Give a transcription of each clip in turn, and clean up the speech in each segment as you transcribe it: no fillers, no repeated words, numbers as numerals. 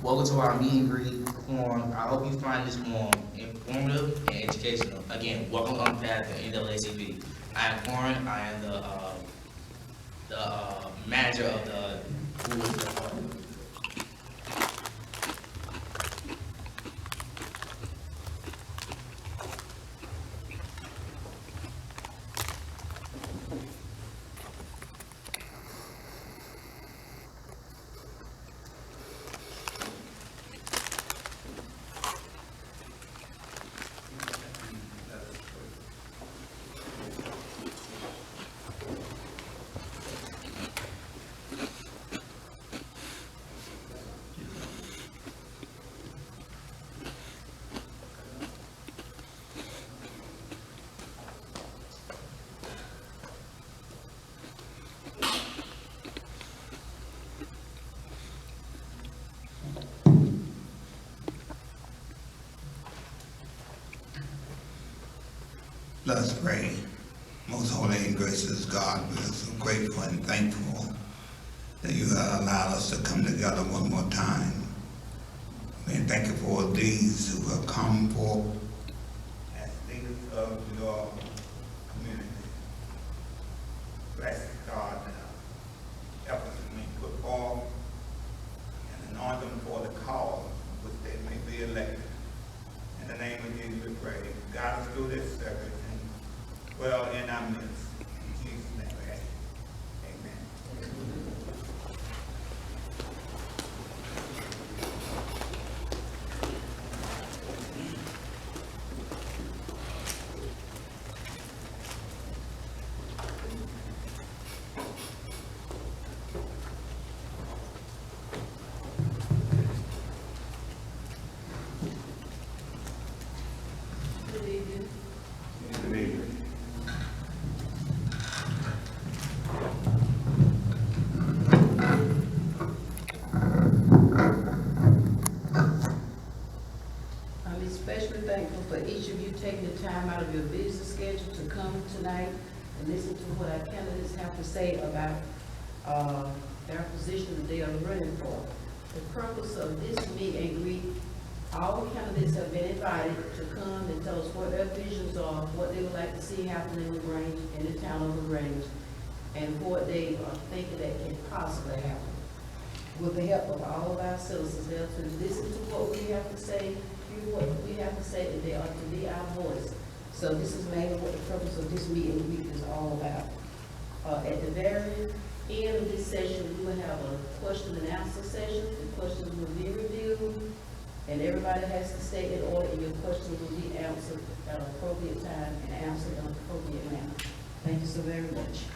Welcome to our meet and greet forum. I hope you find this forum informative and educational. Again, welcome on behalf of the NAACP. I am Warren. I am the manager of the Wooten department. Let us pray. Most holy and gracious God, we are so grateful and thankful that you have allowed us to come together one more time. And thank you for these who have come forth as leaders of your community. Bless God, help us to make good forth and anoint them for the cause which they may be elected. In the name of Jesus we pray. Guide us through this service and dwell in our midst. In Jesus' name we pray. Amen. I'm especially thankful for each of you taking the time out of your busy schedule to come tonight and listen to what our candidates have to say about their position that they are running for. The purpose of this meet and greet, all candidates have been invited to come and tell us what their visions are, what they would like to see happen in LaGrange, in the town of LaGrange, and what they are thinking that can possibly happen. With the help of all of our citizens, they're to listen to what we have to say, hear what we have to say, and they are to be our voice. So this is mainly what the purpose of this meeting week is all about. At the very end of this session, we will have a question and answer session. The questions will be reviewed, and everybody has to stay in order, and your questions will be answered at an appropriate time and answered in an appropriate manner. Thank you so very much.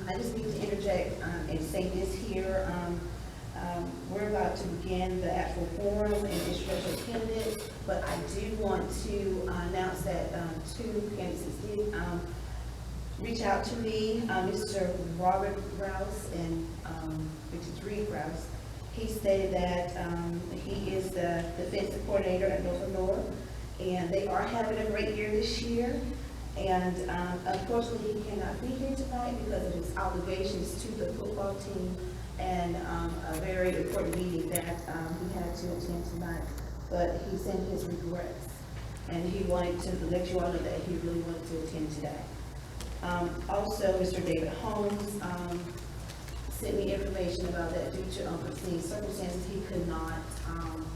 I just need to interject and say this here. We're about to begin the actual forum and introduction of candidates, but I do want to announce that two candidates did reach out to me. Mr. Robert Rouse and Mr. Reed Rouse. He stated that he is the defensive coordinator at North North, and they are having a great year this year. And unfortunately, he cannot be here tonight because of his obligations to the football team and a very important meeting that he had to attend tonight. But he sent his regrets, and he wanted to let you all know that he really wanted to attend today. Also, Mr. David Holmes sent me information about that due to unforeseen circumstances, he could not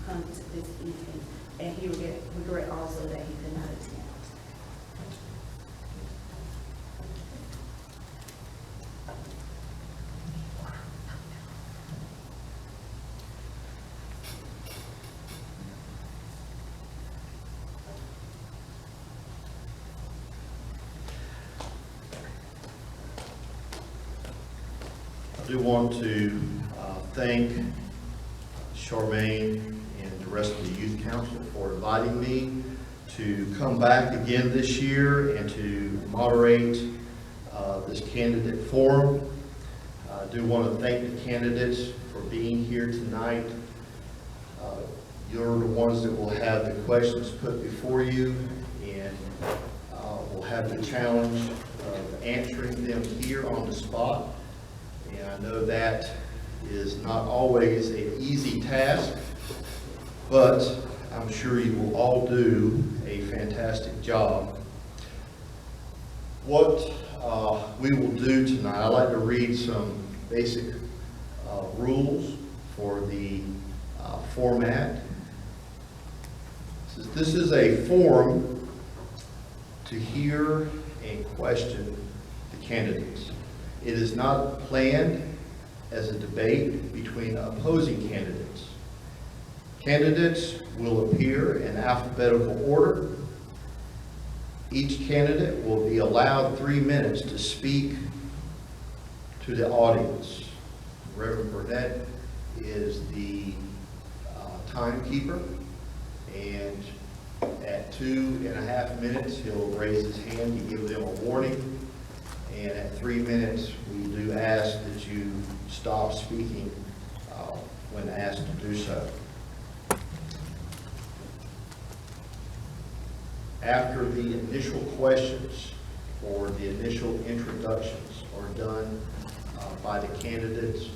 come to this evening, and he regret also that he could not attend. I do want to thank Charmaine and the rest of the Youth Council for inviting me to come back again this year and to moderate this candidate forum. I do want to thank the candidates for being here tonight. You're the ones that will have the questions put before you, and will have the challenge of answering them here on the spot. And I know that is not always an easy task, but I'm sure you will all do a fantastic job. What we will do tonight, I'd like to read some basic rules for the format. This is a forum to hear and question the candidates. It is not planned as a debate between opposing candidates. Candidates will appear in alphabetical order. Each candidate will be allowed 3 minutes to speak to the audience. Reverend Burnett is the timekeeper, and at 2.5 minutes, he'll raise his hand to give them a warning. And at 3 minutes, we do ask that you stop speaking when asked to do so. After the initial questions or the initial introductions are done by the candidates,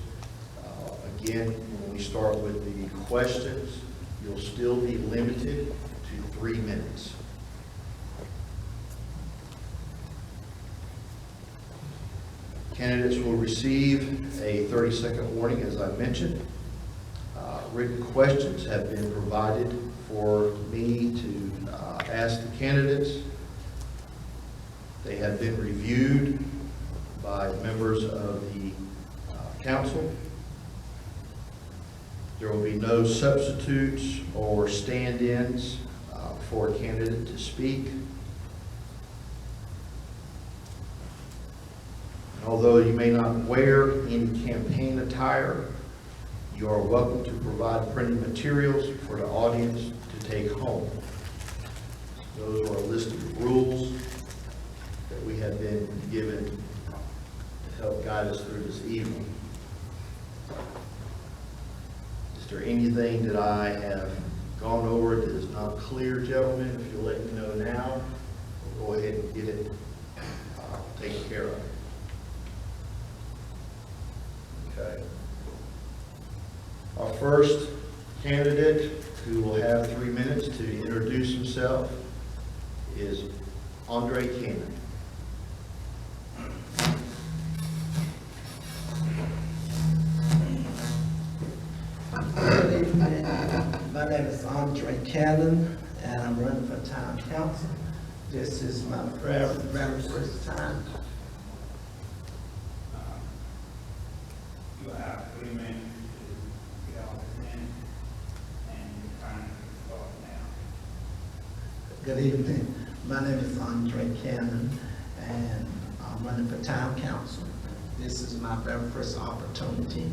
again, when we start with the questions, you'll still be limited to 3 minutes. Candidates will receive a 30-second warning, as I mentioned. Written questions have been provided for me to ask the candidates. They have been reviewed by members of the council. There will be no substitutes or stand-ins for a candidate to speak. Although you may not wear any campaign attire, you are welcome to provide printed materials for the audience to take home. Those are a list of rules that we have been given to help guide us through this evening. Is there anything that I have gone over that is not clear, gentlemen? If you'll let me know now, we'll go ahead and get it taken care of. Okay. Our first candidate, who will have 3 minutes to introduce himself, is Andre Cannon. Good evening. My name is Andre Cannon, and I'm running for town council. This is my very first time. You have 3 minutes to get all this in, and you're trying to start now. Good evening. My name is Andre Cannon, and I'm running for town council. This is my very first opportunity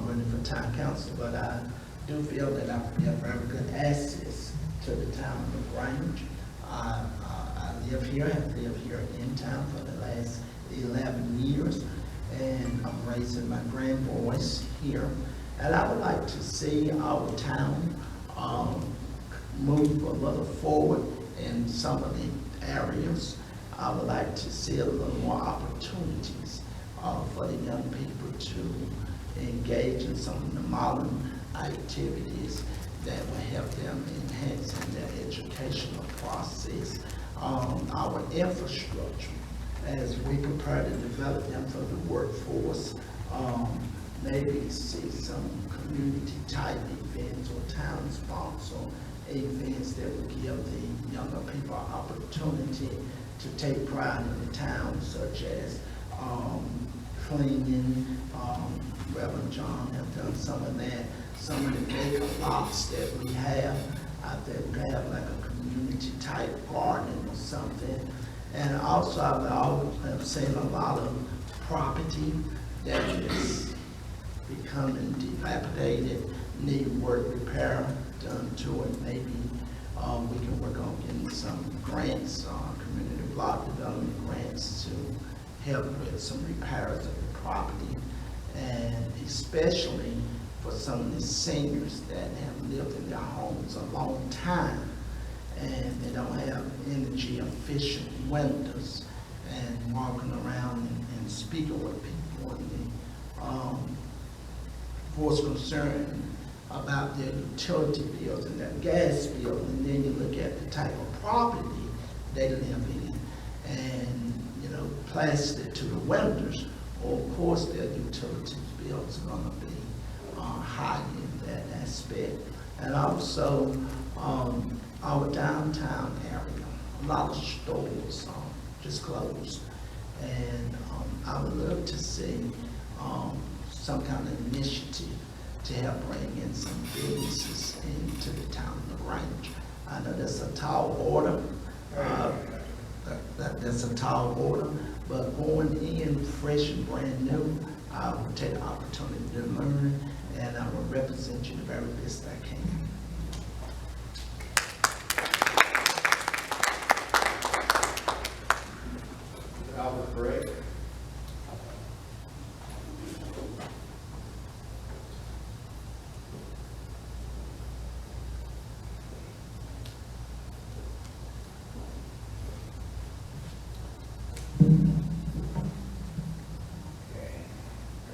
running for town council, but I do feel that I will be a very good asset to the town of Grange. I live here, have lived here in town for the last 11 years, and I'm raising my grandboys here. And I would like to see our town move a little forward in some of the areas. I would like to see a little more opportunities for the young people to engage in some of the modern activities that will help them enhance their educational process. Our infrastructure, as we prepare to develop them for the workforce, maybe see some community type events or town sponsor events that will give the younger people an opportunity to take pride in the town, such as cleaning. Reverend John have done some of that. Some of the vacant lots that we have out there, we have like a community type garden or something. And also I have seen a lot of property that is becoming dilapidated, need work repair done to it. Maybe we can work on getting some grants, community block development grants to help with some repairs of the property, and especially for some of the seniors that have lived in their homes a long time, and they don't have energy efficient windows, and walking around and speaking with people, and voice concern about their utility bills and their gas bills, and then you look at the type of property they live in, and, you know, plastered to the windows, or of course their utility bills are gonna be high in that aspect. And also, our downtown area, a lot of stores just closed, and I would love to see some kind of initiative to help bring in some businesses into the town of Grange. I know that's a tall order, that's a tall order, but going in fresh and brand new, I will take the opportunity to learn, and I will represent you the very best I can. Albert Gray.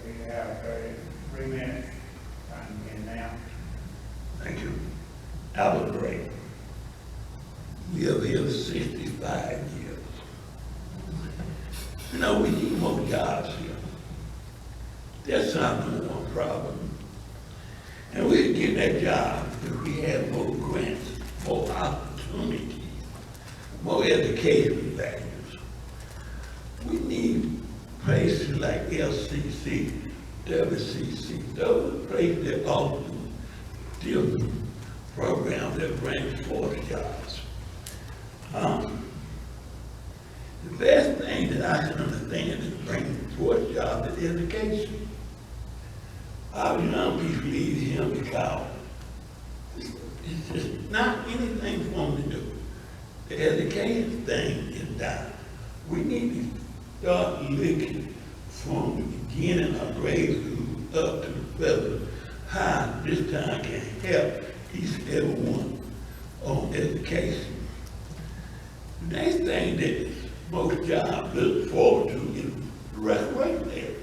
We have 3 minutes, time to begin now. Thank you. Albert Gray. Live here 65 years. You know, we need more jobs here. That's our number one problem. And we'd get that job if we had more grants, more opportunities, more education values. We need places like LCC, WCC, those are places that offer different programs that bring forth jobs. The best thing that I can understand is bringing forth jobs is education. Our young people leave here because it's just not anything for them to do. The education thing is down. We need to start looking from the beginning of grade school up to the federal how this time can help each and every one on education. The next thing that most jobs look forward to is the recreation area.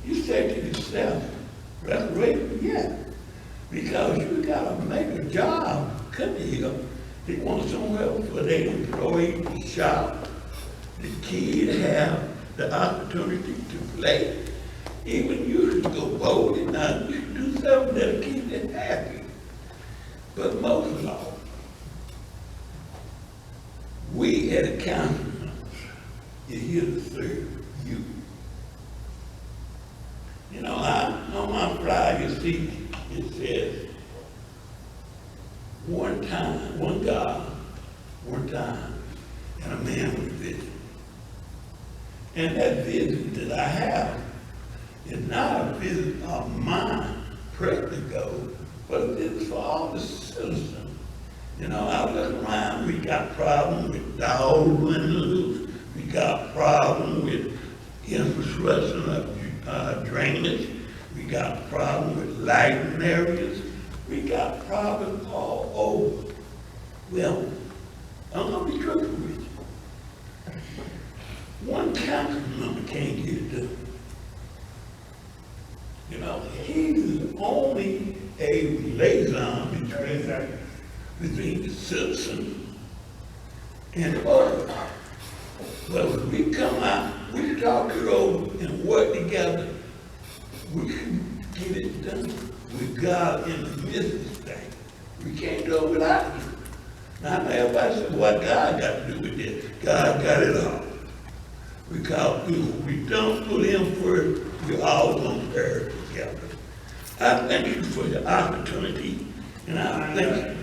You say to yourself, recreation, yeah, because you gotta make a job come here. They want somewhere for their employees to shop, the kids have the opportunity to play. Even you should go bowling, now you should do something that'll keep them happy. But most of all, we as a council is here to serve you. You know, on my flyer, you see, it says, one time, one God, one time, and a man with a vision. And that vision that I have is not a vision of mine, personally go, but it's for all the citizens. You know, I look around, we got problems with dogs running loose, we got problems with infrastructure of drainage, we got problems with lighting areas, we got problems all over. Well, I'm gonna be truthful with you. One council member can't get it done. You know, he's only a liaison between the citizens and the board. But when we come out, we talk it over and work together, we can get it done with God in the midst of this thing. We can't do it without you. Now, everybody says, what God got to do with this? God got it all. Because if we don't put him first, we're all going to perish together. I thank you for the opportunity, and I thank you.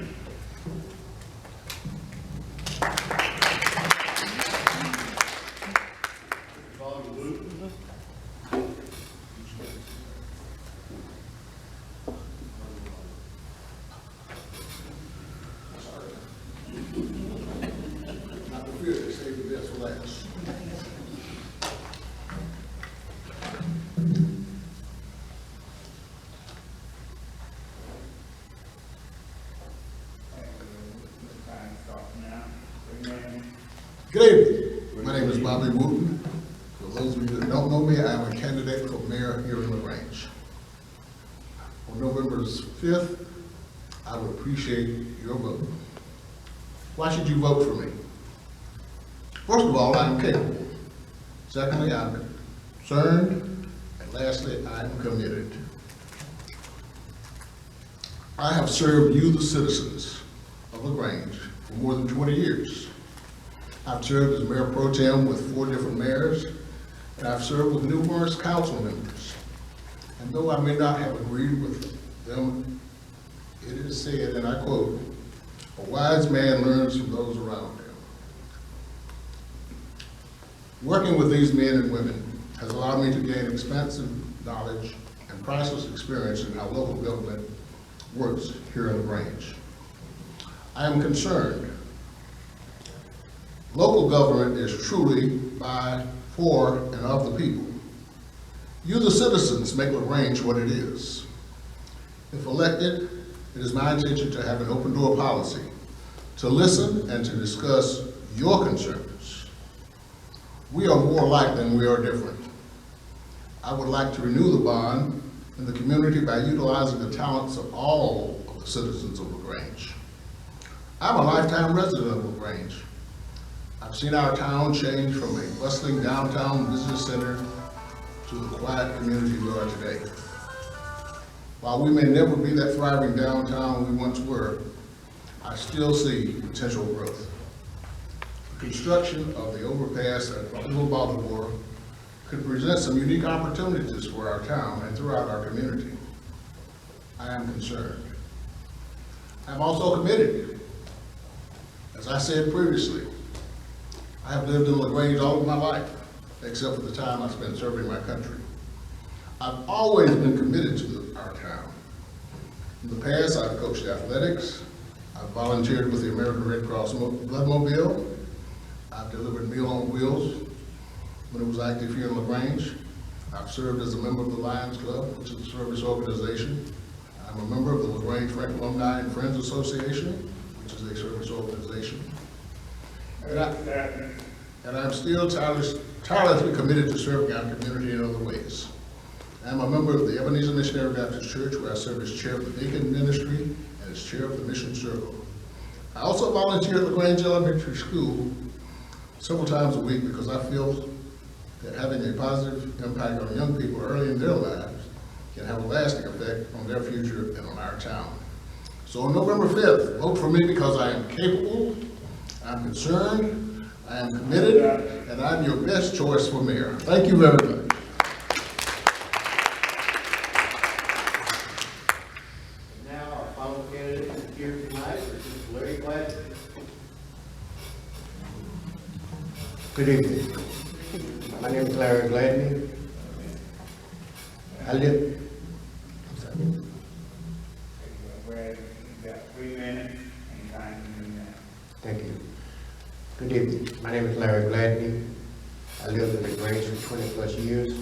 Good evening. My name is Bobby Wooten. For those of you that don't know me, I am a candidate for mayor here in LaGrange. On November 5th, I would appreciate your vote. Why should you vote for me? First of all, I am capable. Secondly, I'm concerned. And lastly, I am committed. I have served you, the citizens of LaGrange, for more than 20 years. I've served as mayor pro tem with 4 different mayors, and I've served with numerous council members. And though I may not have agreed with them, it is said, and I quote, "A wise man learns from those around him." Working with these men and women has allowed me to gain expansive knowledge and priceless experience in how local government works here in LaGrange. I am concerned. Local government is truly by, for, and of the people. You, the citizens, make LaGrange what it is. If elected, it is my intention to have an open door policy, to listen and to discuss your concerns. We are more alike than we are different. I would like to renew the bond in the community by utilizing the talents of all of the citizens of LaGrange. I'm a lifetime resident of LaGrange. I've seen our town change from a bustling downtown business center to the quiet community we are today. While we may never be that thriving downtown we once were, I still see potential growth. The construction of the overpass at Little Baltimore could present some unique opportunities for our town and throughout our community. I am concerned. I'm also committed. As I said previously, I have lived in LaGrange all of my life, except for the time I spent serving my country. I've always been committed to our town. In the past, I've coached athletics, I've volunteered with the American Red Cross Bloodmobile, I've delivered Meal on Wheels when it was active here in LaGrange. I've served as a member of the Lions Club, which is a service organization. I'm a member of the LaGrange Frank Alumni and Friends Association, which is a service organization. And I'm still tirelessly committed to serving our community in other ways. I'm a member of the Ebenezer Missionary Baptist Church, where I serve as chair of the Deacon Ministry and as chair of the Mission Circle. I also volunteer at LaGrange Elementary School several times a week because I feel that having a positive impact on young people early in their lives can have a lasting effect on their future and on our town. So on November 5th, vote for me because I am capable, I'm concerned, I am committed, and I'm your best choice for mayor. Thank you very much. Now, our final candidate is here tonight, is Larry Gladney. Good evening. My name is Larry Gladney. I live. I'm sorry. Where you've got 3 minutes and time to do that. Thank you. Good evening. My name is Larry Gladney. I lived in the Grange for 20-plus years.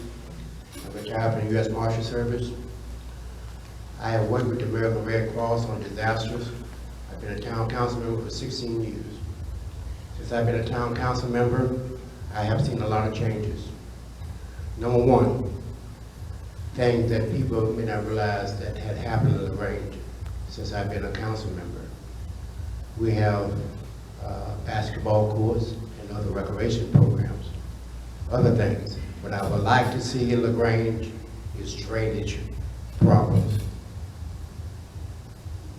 I'm retired from the U.S. Marshal Service. I have worked with the American Red Cross on disasters. I've been a town council member for 16 years. Since I've been a town council member, I have seen a lot of changes. Number one, things that people may not realize that had happened in LaGrange since I've been a council member. We have basketball courts and other recreation programs, other things. What I would like to see in LaGrange is drainage problems.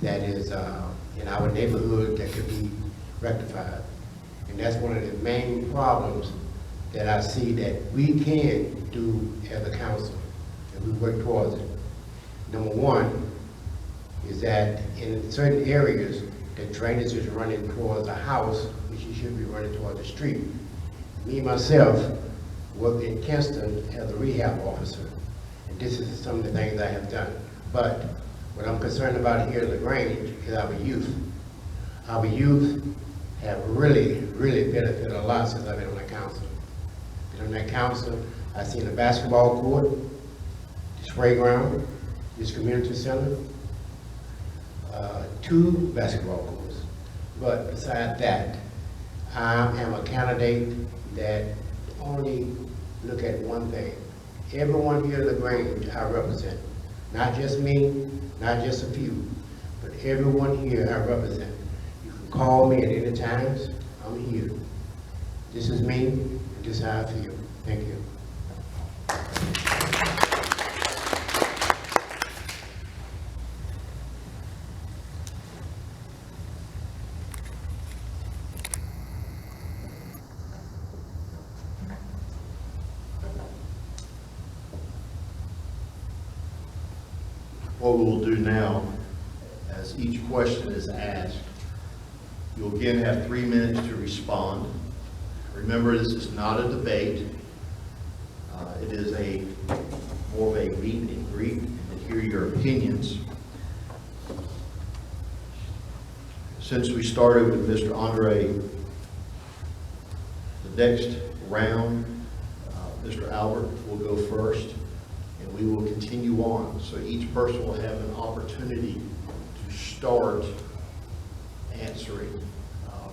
That is in our neighborhood that could be rectified. And that's one of the main problems that I see that we can do as a council, and we work towards it. Number one is that in certain areas, the drainage is running towards a house, which it should be running towards the street. Me, myself, worked in Kinston as a rehab officer, and this is some of the things I have done. But what I'm concerned about here in LaGrange is our youth. Our youth have really benefited a lot since I've been on the council. Been on that council, I've seen a basketball court, this playground, this community center, 2 basketball courts. But besides that, I am a candidate that only look at one thing. Everyone here at LaGrange I represent, not just me, not just a few, but everyone here I represent. You can call me at any time, I'm here. This is me, and this is how I feel. Thank you. What we will do now, as each question is asked, you'll again have 3 minutes to respond. Remember, this is not a debate. It is more of a meet and greet and to hear your opinions. Since we started with Mr. Andre, the next round, Mr. Albert will go first, and we will continue on. So each person will have an opportunity to start answering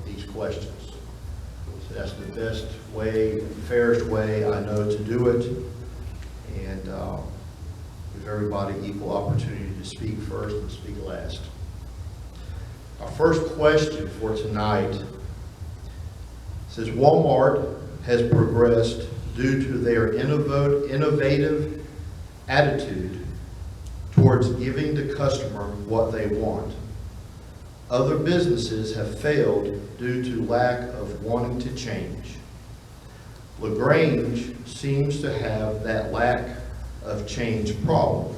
these questions. So that's the best way, fairest way I know to do it, and give everybody equal opportunity to speak first and speak last. Our first question for tonight says, Walmart has progressed due to their innovative attitude towards giving the customer what they want. Other businesses have failed due to lack of wanting to change. LaGrange seems to have that lack of change problem.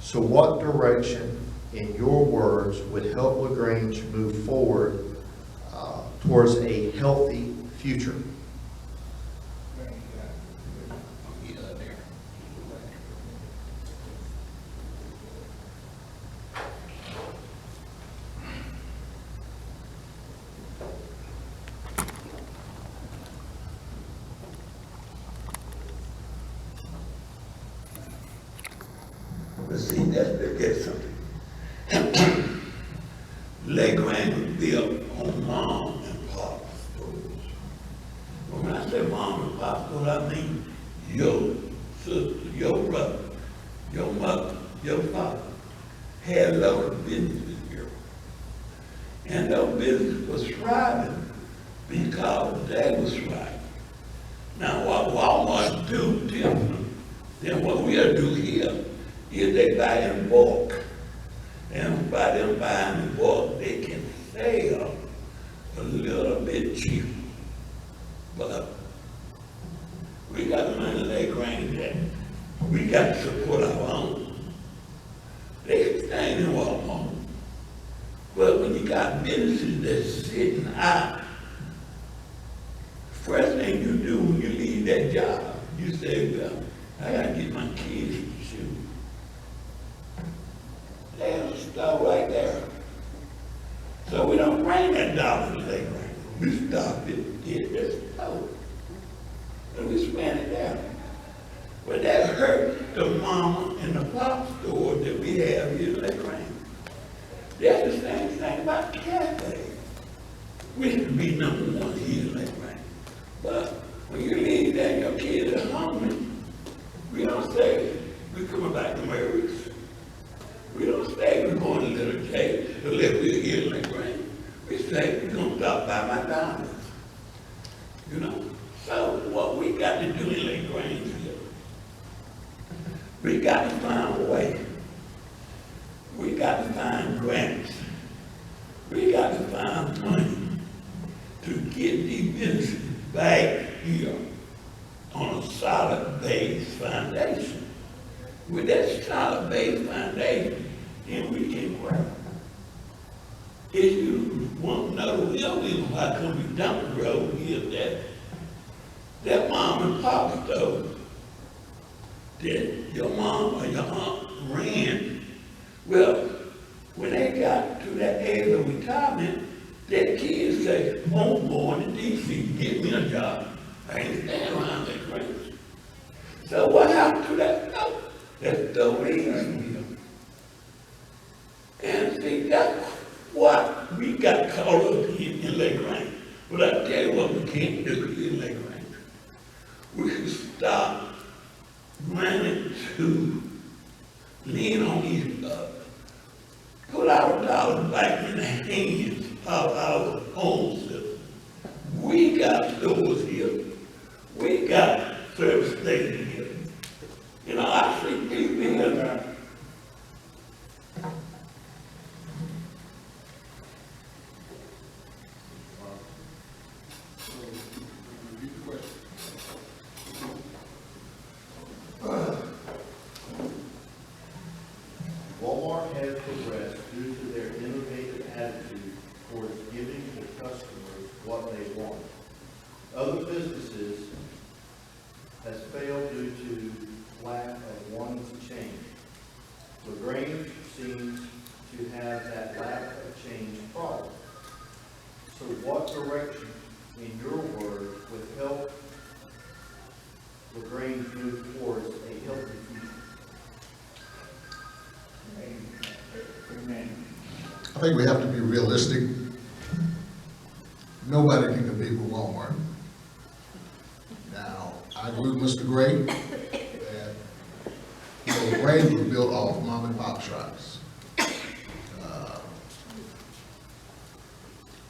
So what direction, in your words, would help LaGrange move forward towards a healthy future? But see, let's look at something. LaGrange was built on mom and pop stores. But when I say mom and pop stores, I mean your sister, your brother, your mother, your father had a lot of businesses here. And those businesses was thriving because they was thriving. Now what Walmart do different than what we'll do here is they buy in bulk. And by them buying in bulk, they can sell a little bit cheaper. But we got to learn to lay Grange that we got to support our own. They stay in Walmart. But when you got businesses that's sitting out, first thing you do when you leave that job, you say, well, I got to get my kids some shoes. There's a store right there. So we don't bring that dollar to Lake Grange. We stop it at the store. And we spend it there. But that hurt the mama and the pop store that we have here in Lake Grange. That's the same thing about cafes. We should be number one here in Lake Grange. But when you leave there and your kids are hungry, we don't say, we're coming back to Mayoral's. We don't say we're going to Little J unless we're here in Lake Grange. We say we're going to stop by McDonald's. You know? So what we got to do in Lake Grange here, we got to find a way. We got to find grants. We got to find money to get these businesses back here on a solid base foundation. With that solid base foundation, then we can grow. If you want to know the real reason why come we don't grow is that mom and pop store that your mom or your aunt ran, well, when they got to that age of retirement, their kids say, I'm going to DC, get me a job. I ain't staying around that Grange. So what happened to that store? That store ain't here. And see, that's what we got caught up in Lake Grange. But I tell you what we can't do here in Lake Range. We can stop running to lean on each other. Put our dollars back in the hands of our own citizens. We got stores here. We got service stations here. You know, I see people here. Walmart has progressed due to their innovative attitude towards giving the customers what they want. Other businesses has failed due to lack of wanting to change. LaGrange seems to have that lack of change problem. So what direction, in your words, would help LaGrange move towards a healthy future? I think we have to be realistic. Nobody can compete with Walmart. Now, I agree with Mr. Gray that, Grange was built off mom and pop shops.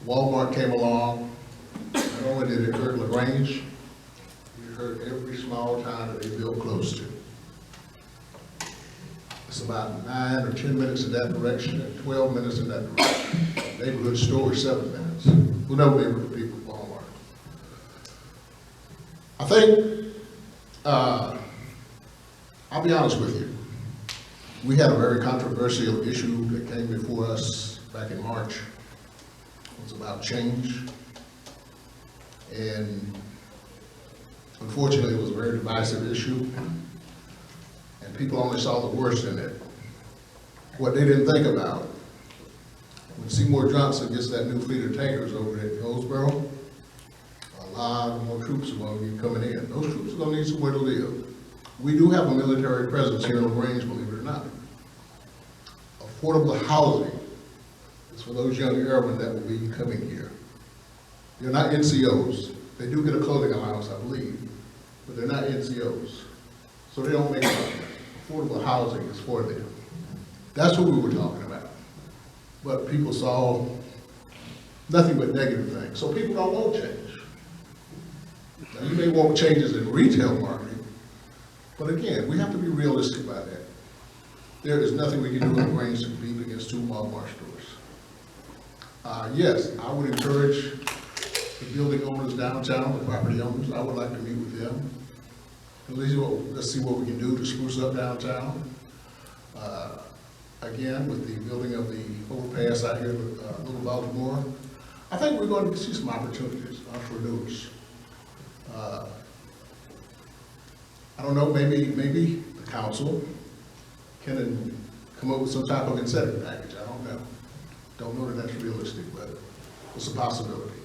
Walmart came along, not only did it hurt LaGrange, it hurt every small town that they built close to. It's about 9 or 10 minutes in that direction and 12 minutes in that direction. Neighborhood store is 7 minutes. We'll never be able to compete with Walmart. I think, I'll be honest with you. We had a very controversial issue that came before us back in March. It was about change. And unfortunately, it was a very divisive issue. And people only saw the worst in it. What they didn't think about, when Seymour Johnson gets that new fleet of tankers over at Hillsborough, a lot more troops are going to be coming in. Those troops are going to need somewhere to live. We do have a military presence here in LaGrange, believe it or not. Affordable housing is for those young airmen that will be coming here. They're not NCOs. They do get a clothing allowance, I believe, but they're not NCOs. So they don't make money. Affordable housing is for them. That's what we were talking about. But people saw nothing but negative things. So people don't want change. Now, you may want changes in retail marketing, but again, we have to be realistic about that. There is nothing we can do in Grange to compete against 2 Walmart stores. Yes, I would encourage the building owners downtown, the property owners, I would like to meet with them. At least let's see what we can do to spruce up downtown. Again, with the building of the overpass out here in Little Baltimore, I think we're going to see some opportunities, entrepreneurs. I don't know, maybe the council can come up with some type of incentive package. I don't know. Don't know that that's realistic, but it's a possibility.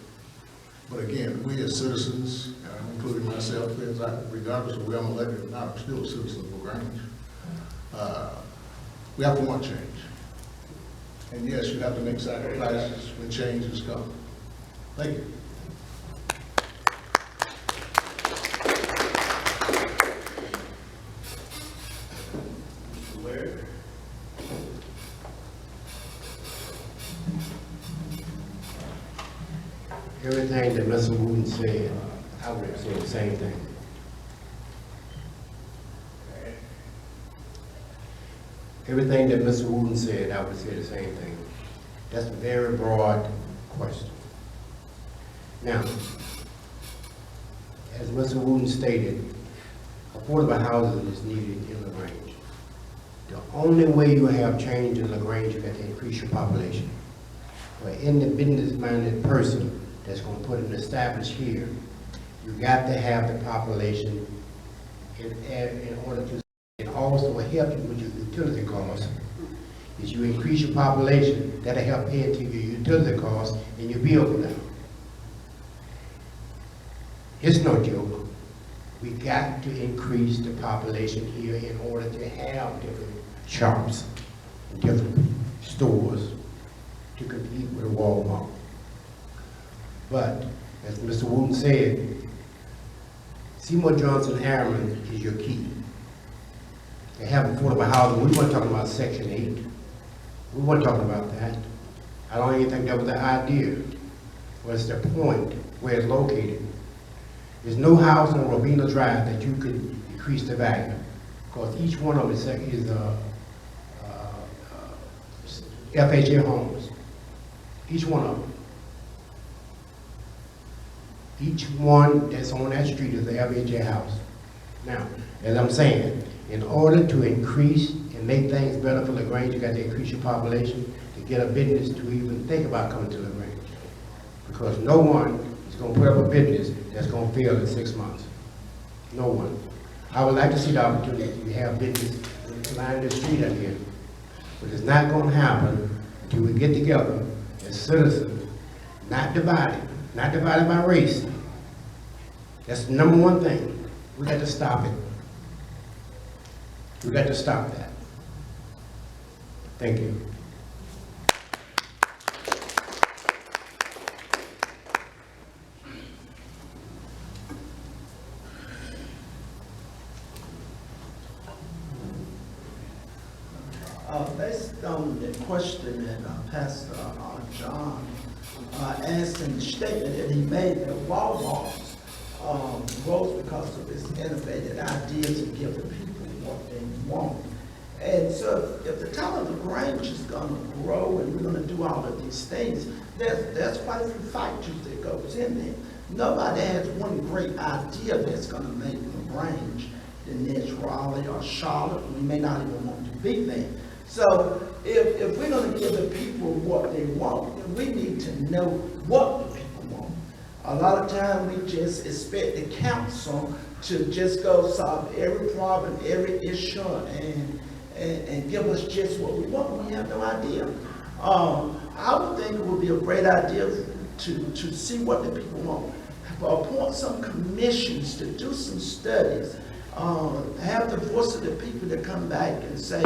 But again, we as citizens, including myself, regardless of where I'm elected or not, I'm still a citizen of LaGrange. We have to want change. And yes, you have to make sacrifices when change is coming. Thank you. Mr. Larry? Everything that Mr. Wooten said, I would have said the same thing. Everything that Mr. Wooten said, I would say the same thing. That's a very broad question. Now, as Mr. Wooten stated, affordable housing is needed in LaGrange. The only way you have change in LaGrange, you got to increase your population. For any business-minded person that's going to put an establish here, you got to have the population in order to, and also help you with your utility costs. As you increase your population, that'll help pay into your utility costs and your bill go down. It's no joke. We got to increase the population here in order to have different shops and different stores to compete with Walmart. But as Mr. Wooten said, Seymour Johnson Airmen is your key. They have affordable housing. We weren't talking about Section 8. We weren't talking about that. I don't even think that was the idea. Was the point where it's located. There's no house on Robina Drive that you could increase the value, because each one of them is FHA homes. Each one of them. Each one that's on that street is an FHA house. Now, as I'm saying, in order to increase and make things better for LaGrange, you got to increase your population to get a business to even think about coming to LaGrange. Because no one is going to put up a business that's going to fail in 6 months. No one. I would like to see the opportunity to have business line the street up here. But it's not going to happen until we get together as citizens, not divided by race. That's the number one thing. We got to stop it. We got to stop that. Thank you. Based on the question that Pastor John asked in the statement that he made, that Walmart's rose because of his innovative ideas of giving people what they want. And so if the town of LaGrange is going to grow and we're going to do all of these things, there's quite a few factors that goes in there. Nobody has one great idea that's going to make LaGrange the next Raleigh or Charlotte. We may not even want to be there. So if we're going to give the people what they want, then we need to know what the people want. A lot of time we just expect the council to just go solve every problem, every issue, and give us just what we want. We have no idea. I would think it would be a great idea to see what the people want. Appoint some commissions to do some studies. Have the voice of the people to come back and say,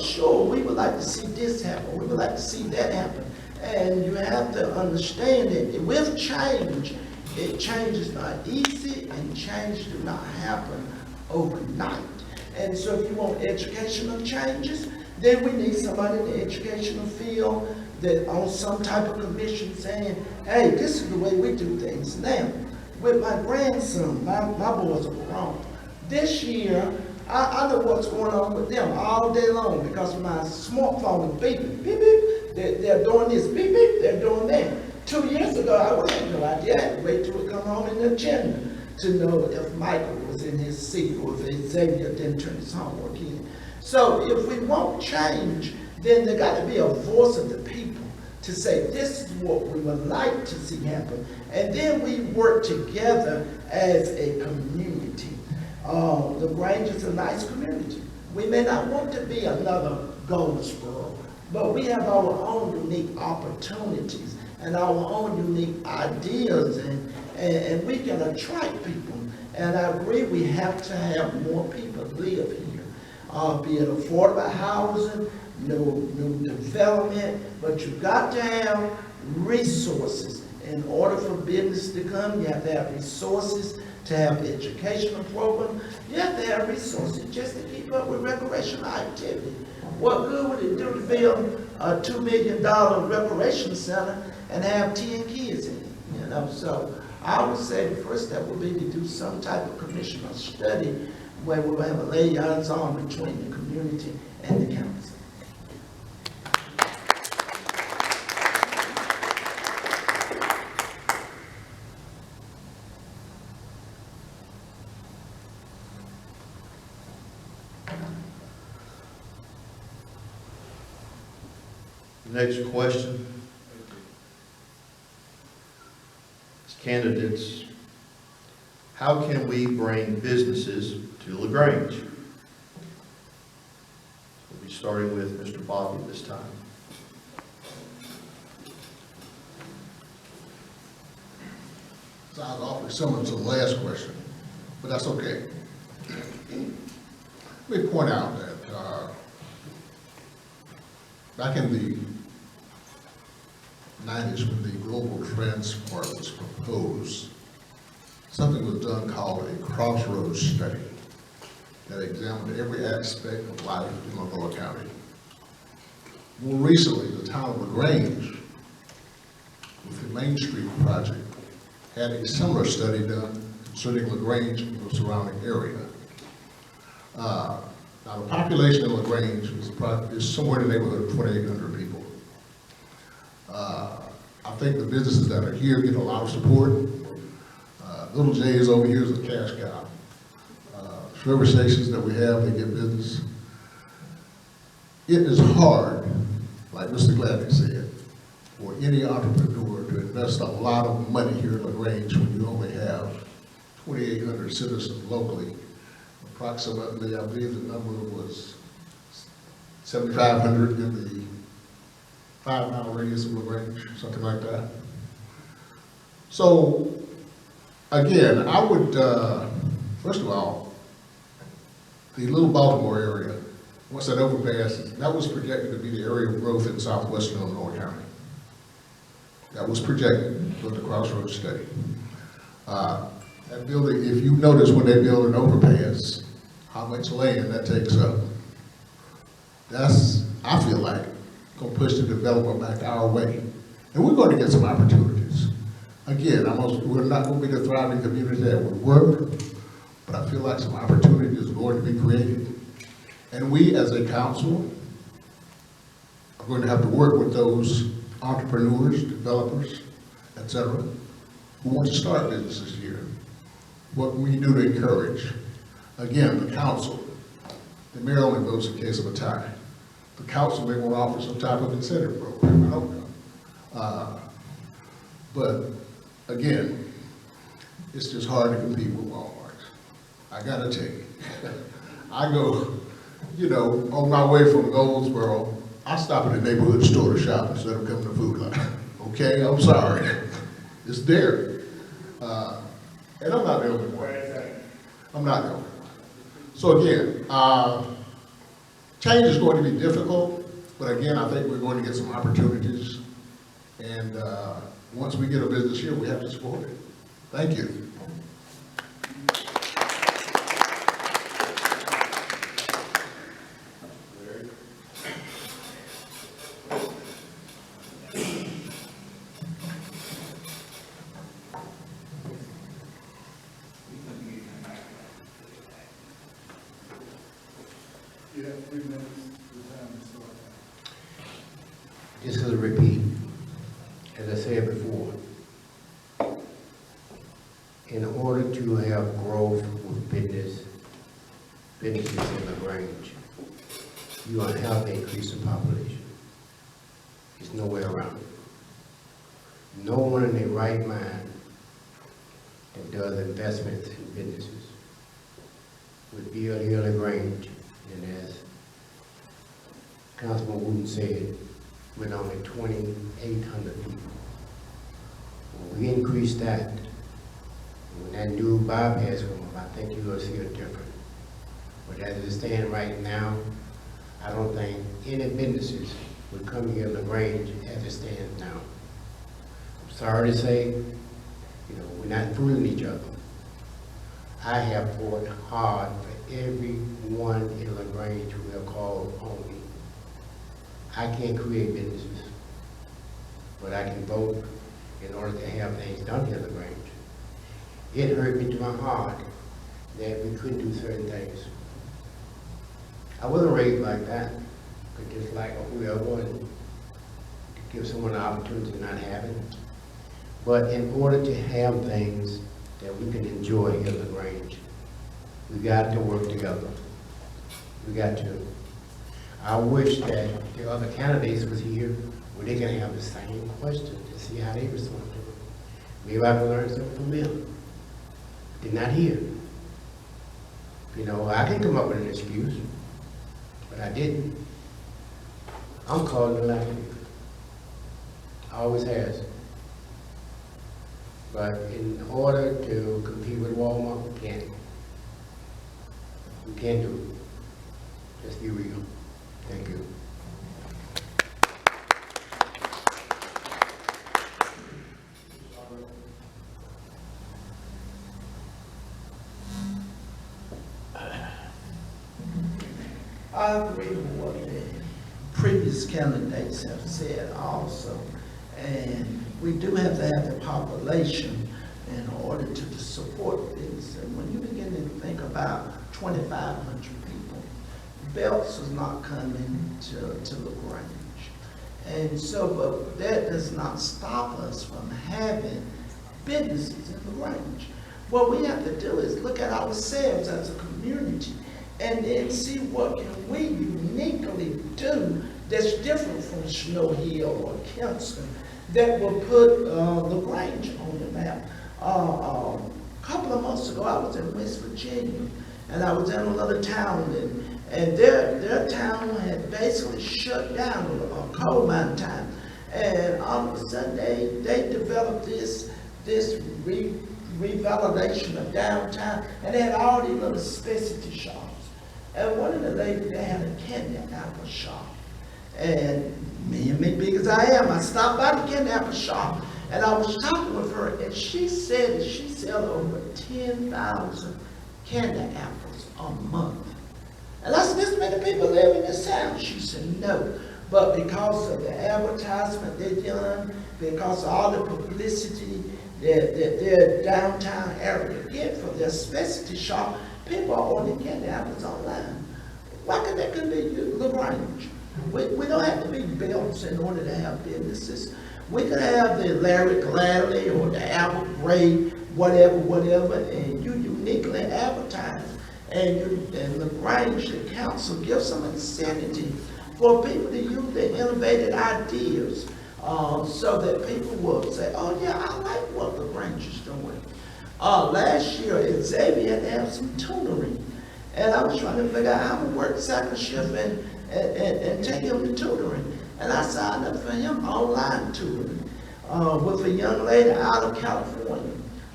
sure, we would like to see this happen, we would like to see that happen. And you have to understand that with change, change is not easy and change does not happen overnight. And so if you want educational changes, then we need somebody in the educational field that on some type of commission saying, hey, this is the way we do things. Now, with my grandson, my boys are grown. This year, I know what's going on with them all day long because my smartphone is beeping, beep, beep. They're doing this, beep, beep, they're doing that. 2 years ago, I would have no idea. I had to wait till it come home in the agenda to know if Michael was in his seat or if Xavier didn't turn his homework in. So if we want change, then there got to be a voice of the people to say, this is what we would like to see happen. And then we work together as a community. LaGrange is a nice community. We may not want to be another Goldsboro, but we have our own unique opportunities and our own unique ideas, and we can attract people. And I agree, we have to have more people live here, be it affordable housing, no development, but you got to have resources. In order for business to come, you have to have resources. To have educational program, you have to have resources just to keep up with recreational activity. What good would it do to build a $2 million recreation center and have 10 kids in it? You know, so I would say the first step would be to do some type of commission or study where we'll have a liaison between the community and the council. Next question. Candidates, how can we bring businesses to LaGrange? We'll be starting with Mr. Bobby this time. Sounds awfully similar to the last question, but that's okay. Let me point out that back in the 90s when the global transport was proposed, something was done called a crossroads study that examined every aspect of life in Balboa County. More recently, the town of LaGrange, with the Main Street project, had a similar study done concerning LaGrange and the surrounding area. Now, the population in LaGrange is somewhere in the neighborhood of 2,800 people. I think the businesses that are here get a lot of support. Little J's over here is a cash cow. Service stations that we have, they get business. It is hard, like Mr. Gladney said, for any entrepreneur to invest a lot of money here in LaGrange when you only have 2,800 citizens locally. Approximately, I believe the number was 7,500 in the 5-mile radius of LaGrange, something like that. So, again, I would, first of all, the Little Baltimore area, once that overpasses, that was projected to be the area of growth in southwestern Illinois County. That was projected for the Crossroads study. That building, if you notice when they build an overpass, how much land that takes up, that's, I feel like, gonna push the development back our way. And we're going to get some opportunities. Again, we're not gonna be the thriving community that would work, but I feel like some opportunities are going to be created. And we, as a council, are going to have to work with those entrepreneurs, developers, etc., who want to start businesses here. What can we do to encourage? Again, the council, the mayor only votes in case of a tie. The council may want to offer some type of incentive program, I don't know. But again, it's just hard to compete with Walmart. I gotta tell you, I go, you know, on my way from Goldsboro, I stop at the neighborhood store to shop instead of coming to Food Line. Okay, I'm sorry, it's there. And I'm not the only one. I'm not the only one. So again, change is going to be difficult, but again, I think we're going to get some opportunities. And once we get a business here, we have to support it. Thank you. This is a repeat. As I said before, in order to have growth with businesses in LaGrange, you are to have to increase the population. There's no way around it. No one in their right mind that does investments in businesses would build here in LaGrange, and as Councilman Wooten said, with only 2,800 people. When we increase that, when that new bypass comes up, I think you're going to see a difference. But as it stands right now, I don't think any businesses would come here in LaGrange as it stands now. I'm sorry to say, you know, we're not fooling each other. I have fought hard for everyone in LaGrange who have called on me. I can't create businesses, but I can vote in order to have things done here in LaGrange. It hurt me to my heart that we couldn't do certain things. I wasn't raised like that, but just like whoever, and to give someone an opportunity to not have it. But in order to have things that we can enjoy here in LaGrange, we got to work together. We got to. I wish that the other candidates was here where they can have the same question to see how they respond to it. Maybe I can learn something from them. They're not here. You know, I can come up with an excuse, but I didn't. I'm calling the line. Always has. But in order to compete with Walmart, we can't. We can't do it. Just be real. Thank you. I agree with what the previous candidates have said also. And we do have to have the population in order to support this. And when you begin to think about 2,500 people, Belts is not coming to LaGrange. And so, but that does not stop us from having businesses in LaGrange. What we have to do is look at ourselves as a community and then see what can we uniquely do that's different from Snow Hill or Kingston that will put LaGrange on the map. A couple of months ago, I was in West Virginia, and I was in another town, and their town had basically shut down a coal mine time. And all of a sudden, they developed this revalidation of downtown, and they had all these little specialty shops. And one of the ladies, they had a candy apple shop. And me, big as I am, I stopped by the candy apple shop, and I was talking with her, and she said that she sells over 10,000 candy apples a month. And I said, this many people live in this town? She said, no. But because of the advertisement they've done, because of all the publicity that their downtown area get for their specialty shop, people are ordering candy apples online. Why could that could be LaGrange? We don't have to be Belts in order to have businesses. We could have the Larry Gladney or the Albert Gray, whatever, and you uniquely advertise. And LaGrange, the council, gives some incentive for people to use their innovative ideas so that people will say, oh yeah, I like what LaGrange is doing. Last year, Xavier had to have some tutoring. And I was trying to figure out how to work second shift and take him to tutoring. And I signed up for him online tutoring with a young lady out of California.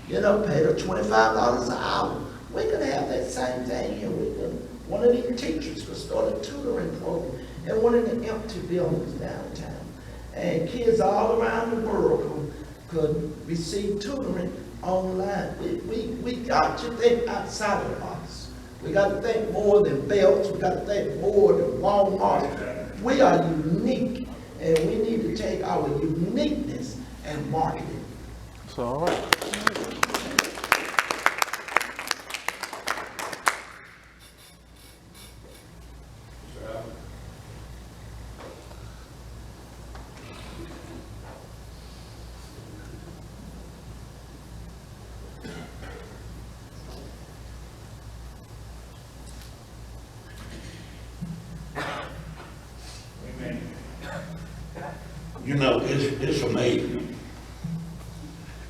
You know, paid her $25 an hour. We could have that same thing here with them. One of these teachers could start a tutoring program in one of the empty buildings downtown. And kids all around the world could receive tutoring online. We got to think outside of the box. We got to think more than Belts. We got to think more than Walmart. We are unique, and we need to take our uniqueness and market it. It's all right. You know, it's amazing,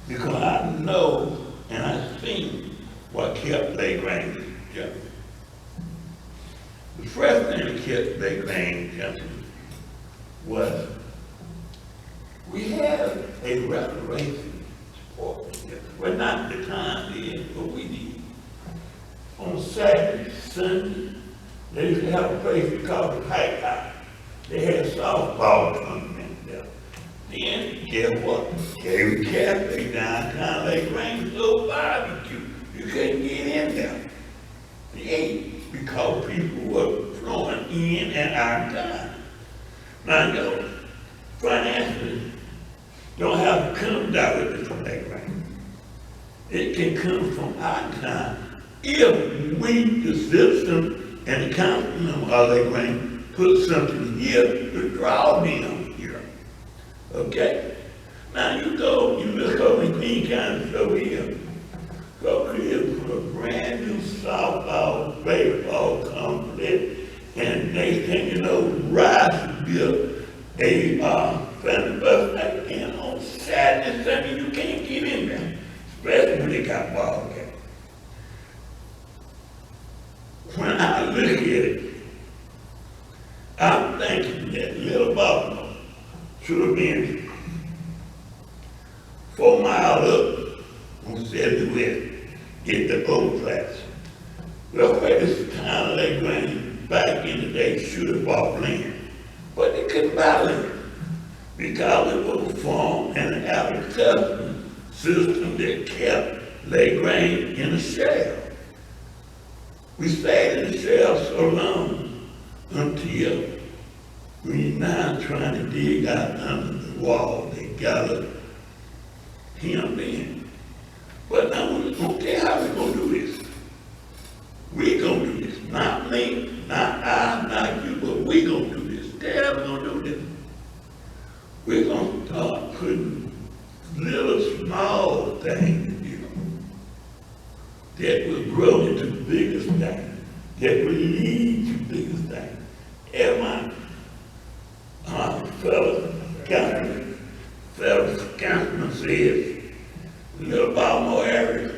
because I know and I've seen what kept LaGrange jumping. The first thing that kept LaGrange jumping was we had a restoration support. Well, not the time then, but we did. On Saturday, Sunday, they used to have a place called the Pipe House. They had softball tournament there. Then, guess what? Gary Cafe downtown LaGrange, little barbecue. You couldn't get in there. They ate because people were flowing in and out of town. Now, you know, financially, don't have to come directly from LaGrange. It can come from our town if we, the citizens and the councilmen of LaGrange, put something here to draw them here. Okay? Now you look over in King County over here. Go here for a brand new softball, baseball complex, and next thing you know, Rice built a family bus, and on Saturday, Sunday, you can't get in there, especially when they got ball games. When I look at it, I'm thinking that Little Buffalo should have been 4 miles up on 70 West, get the old class. Well, where this town of LaGrange back in the day should have bought land, but they couldn't buy land because it was a farm and an agricultural system that kept LaGrange in a shell. We stayed in the shell so long until we're now trying to dig out under the wall. They got him in. But now we don't care how we're gonna do this. We're gonna do this. Not me, not I, not you, but we're gonna do this. How we gonna do this? We're gonna start putting little small things, you know, that will grow into the biggest thing, that will lead to the biggest thing. And my fellow councilman says, a little Baltimore area,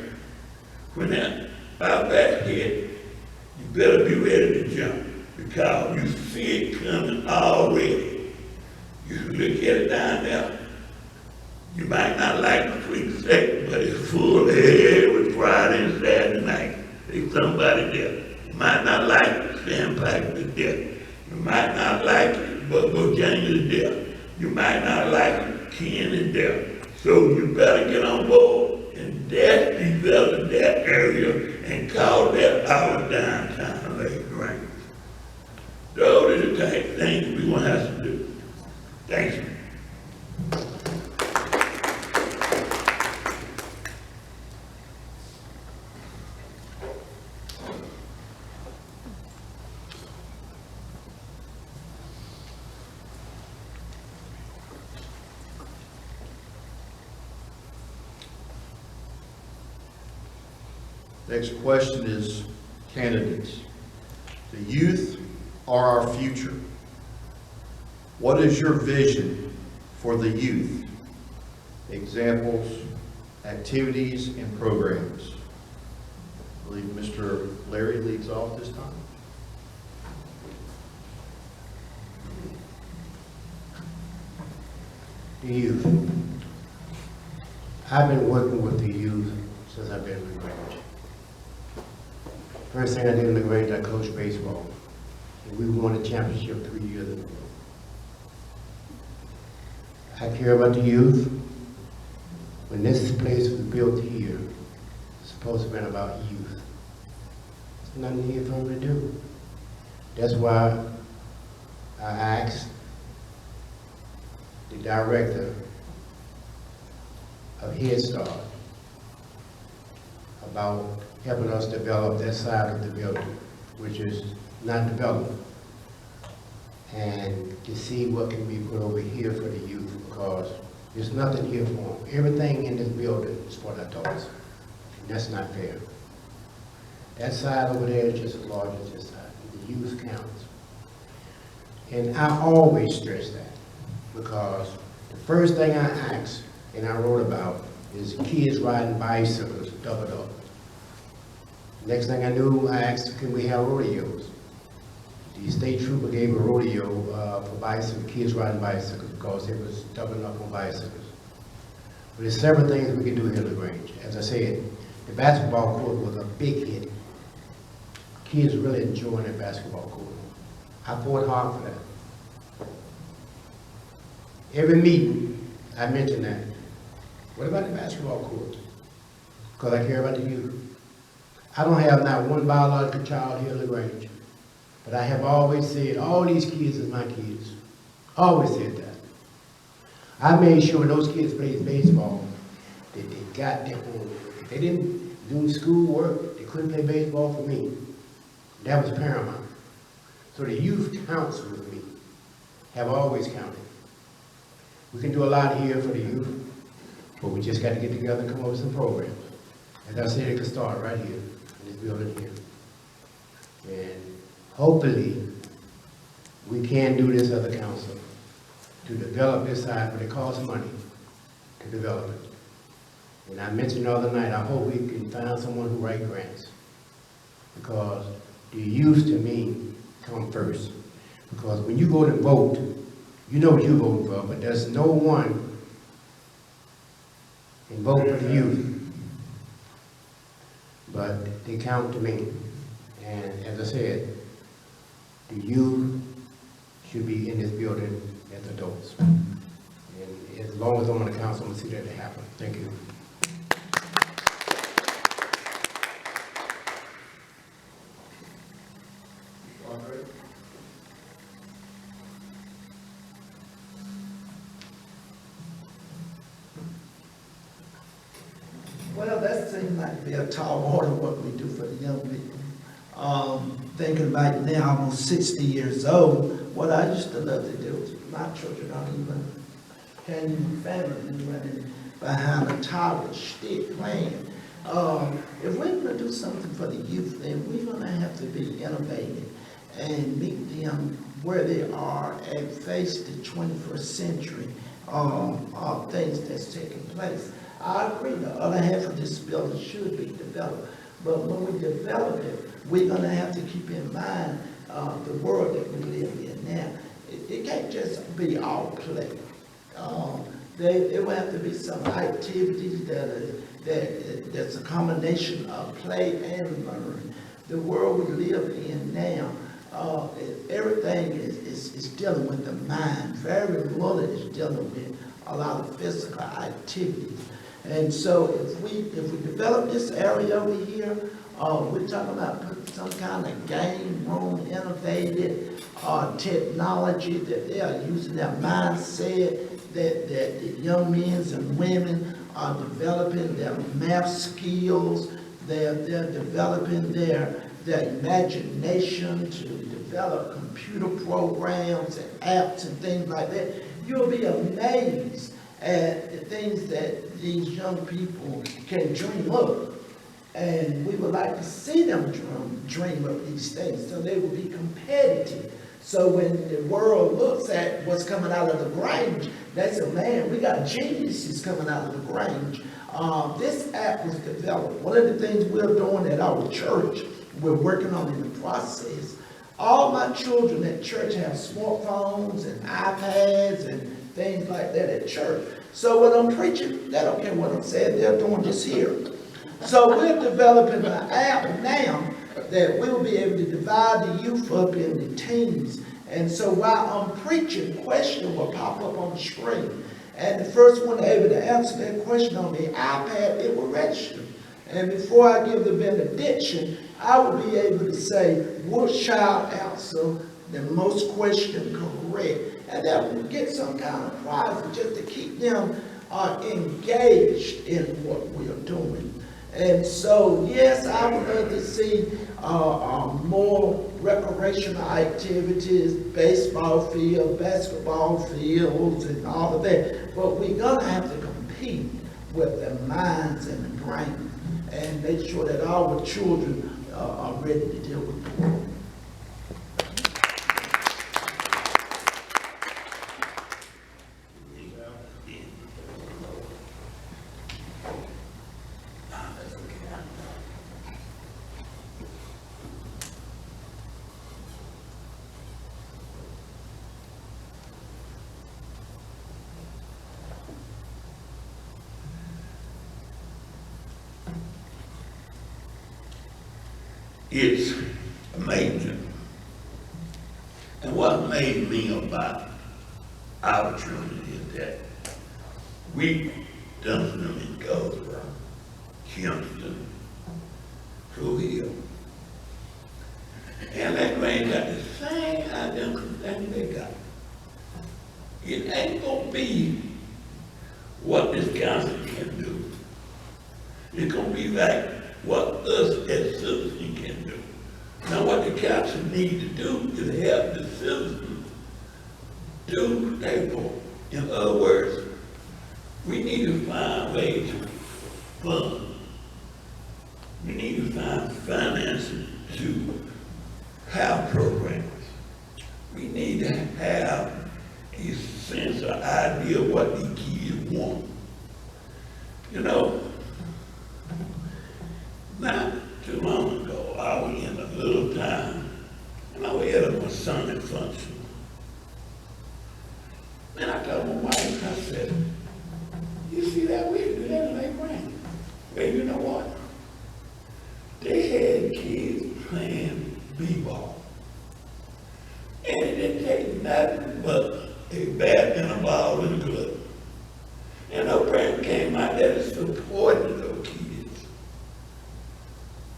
when that about that hit, you better be ready to jump, because you see it coming already. You look at it down there, you might not like the sweet second, but it's full every Friday and Saturday night. There's somebody there. You might not like it, Sandpiper is there. You might not like it, but Bojangles is there. You might not like it, Ken is there. So you better get on board and develop that area and call that our downtown Lake Grange. Those are the type of things we gonna have to do. Thank you. Next question is candidates. The youth are our future. What is your vision for the youth? Examples, activities, and programs. I believe Mr. Larry leads off this time. The youth. I've been working with the youth since I've been in Grange. First thing I did in the Grange, I coached baseball. And we won a championship 3 years in a row. I care about the youth. When this place was built here, it's supposed to have been about youth. There's nothing here for them to do. That's why I asked the director of Head Start about helping us develop that side of the building, which is not developed, and to see what can be put over here for the youth, because there's nothing here for them. Everything in this building is for the adults, and that's not fair. That side over there is just as large as this side. The youth counts. And I always stress that, because the first thing I asked and I wrote about is kids riding bicycles doubled up. Next thing I knew, I asked, can we have rodeos? The state trooper gave a rodeo for bicycle, kids riding bicycles, because it was doubling up on bicycles. But there's several things we can do here at Grange. As I said, the basketball court was a big hit. Kids really enjoying that basketball court. I fought hard for that. Every meeting, I mention that. What about the basketball court? Because I care about the youth. I don't have not one biological child here at Grange, but I have always said, all these kids are my kids. Always said that. I made sure when those kids played baseball, that they got their own. If they didn't do school work, they couldn't play baseball for me. That was paramount. So the youth counts with me, have always counted. We can do a lot here for the youth, but we just got to get together and come up with some programs. As I said, it can start right here, in this building here. And hopefully, we can do this as a council, to develop this side, but it costs money to develop it. And I mentioned the other night, I hope we can find someone who writes grants, because the youth, to me, come first. Because when you go to vote, you know what you're voting for, but there's no one can vote for the youth. But they count to me. And as I said, the youth should be in this building as adults. And as long as I'm on the council, I'm gonna see that happen. Thank you. seems like to be a tall order what we do for the young people. Thinking about now, almost 60 years old, what I used to love to do, my children can't even fathom running behind a tower stick playing. If we're gonna do something for the youth, then we're gonna have to be innovative and meet them where they are and face the 21st century things that's taking place. I agree, the other half of this bill should be developed, but when we develop it, we're gonna have to keep in mind the world that we live in now. It can't just be all play. There will have to be some activities that's a combination of play and learning. The world we live in now, everything is dealing with the mind. Very little is dealing with a lot of physical activities. And so if we develop this area over here, we're talking about putting some kind of game room, innovative technology that they are using their mindset, that the young men and women are developing their math skills, they're developing their imagination to develop computer programs and apps and things like that. You'll be amazed at the things that these young people can dream up. And we would like to see them dream up these things so they will be competitive. So when the world looks at what's coming out of the Grange, they say, man, we got geniuses coming out of the Grange. This app was developed. One of the things we're doing at our church, we're working on in the process. All my children at church have smartphones and iPads and things like that at church. So when I'm preaching, they don't care what I'm saying, they're doing this here. So we're developing an app now that we'll be able to divide the youth up into teams. And so while I'm preaching, question will pop up on the screen. And the first one able to answer that question on the iPad, it will register. And before I give the benediction, I will be able to say, which child answer the most question correct? And that will get some kind of prize just to keep them engaged in what we are doing. And so, yes, I would love to see more recreational activities, baseball field, basketball fields, and all of that. But we're gonna have to compete with the minds and the brain and make sure that our children are ready to deal with the world. It's amazing. And what made me about our children is that we done them in Goldsboro, Kingston, True Hill. And that Grange got the same identical thing they got. It ain't gonna be what this council can do. It's gonna be like what us as citizens can do. Now what the council need to do is help the citizens do their part. In other words, we need to find ways to fund. We need to find financing to have programs. We need to have a sense or idea of what the kids want. You know, not too long ago, I was in a little town, and I was at a Masonic function. And I told my wife, I said, you see that we do that in Lake Grange. Well, you know what? They had kids playing b-ball. And it didn't take nothing but a bat and a ball and a glove. And our parents came out there to support those kids.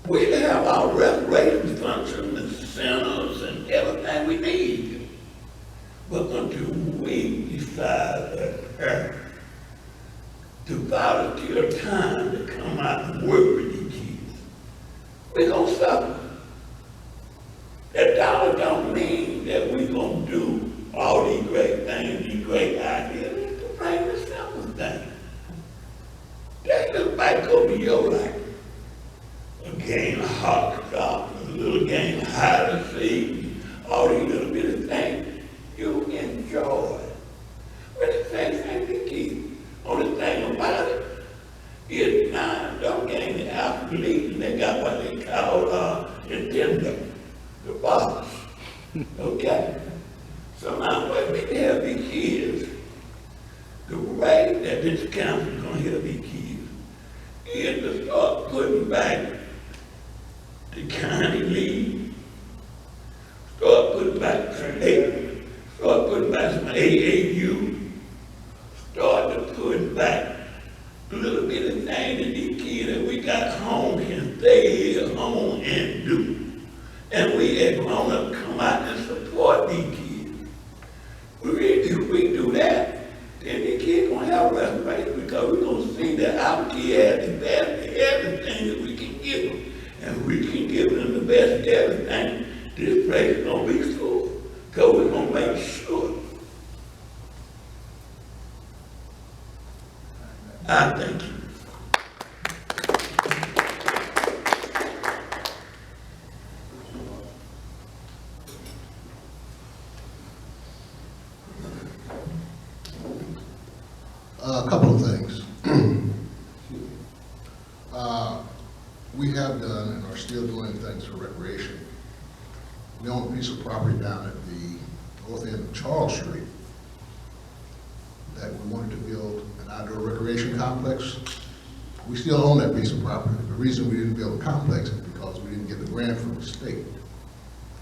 We have our recreation functions and centers and everything we need. But until we decide as parents to volunteer time to come out and work we gonna suffer. That dollar don't mean that we gonna do all these great things, these great ideas. It's plain and simple thing. That just might go to your life. A game of hopscotch, a little game of hide and seek, all these little bit of things you enjoy. But the same thing to keep. Only thing about it is now them games are obsolete and they got what they call Nintendo, the box. Okay? So now what we tell these kids, the way that this council is gonna help these kids is to start putting back the county league, start putting back some AAU, start to put back a little bit of things that these kids that we got home can stay here home and do. And we as grown-ups come out and support these kids. If we do that, then the kids gonna have restoration because we're gonna see that our kids have the best of everything that we can give them. And we can give them the best of everything. This place is gonna be full because we're gonna make sure. I thank you. A couple of things. We have done and are still doing things for recreation. We own a piece of property down at the north end of Charles Street that we wanted to build an outdoor recreation complex. We still own that piece of property. The reason we didn't build a complex is because we didn't get the grant from the state.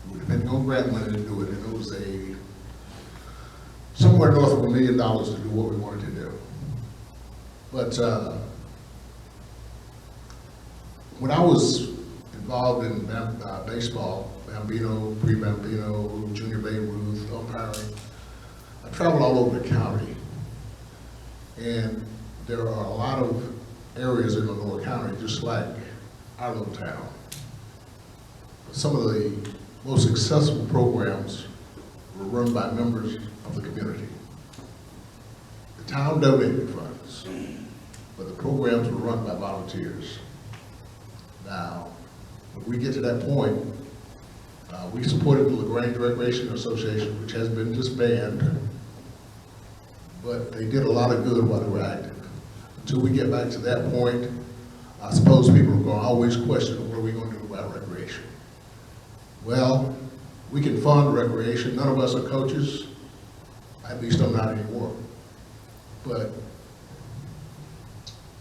We were depending on grant money to do it, and it was somewhere north of $1 million to do what we wanted to do. But when I was involved in baseball, Bambino, pre-Bambino, Junior Babe Ruth, umpiring, I traveled all over the county. And there are a lot of areas in the lower county, just like our little town. Some of the most successful programs were run by members of the community. The town donated funds, but the programs were run by volunteers. Now, when we get to that point, we supported the Grange Recreation Association, which has been disbanded, but they did a lot of good while they were active. Until we get back to that point, I suppose people are going to always question, what are we going to do about recreation? Well, we can fund recreation. None of us are coaches, at least I'm not anymore. But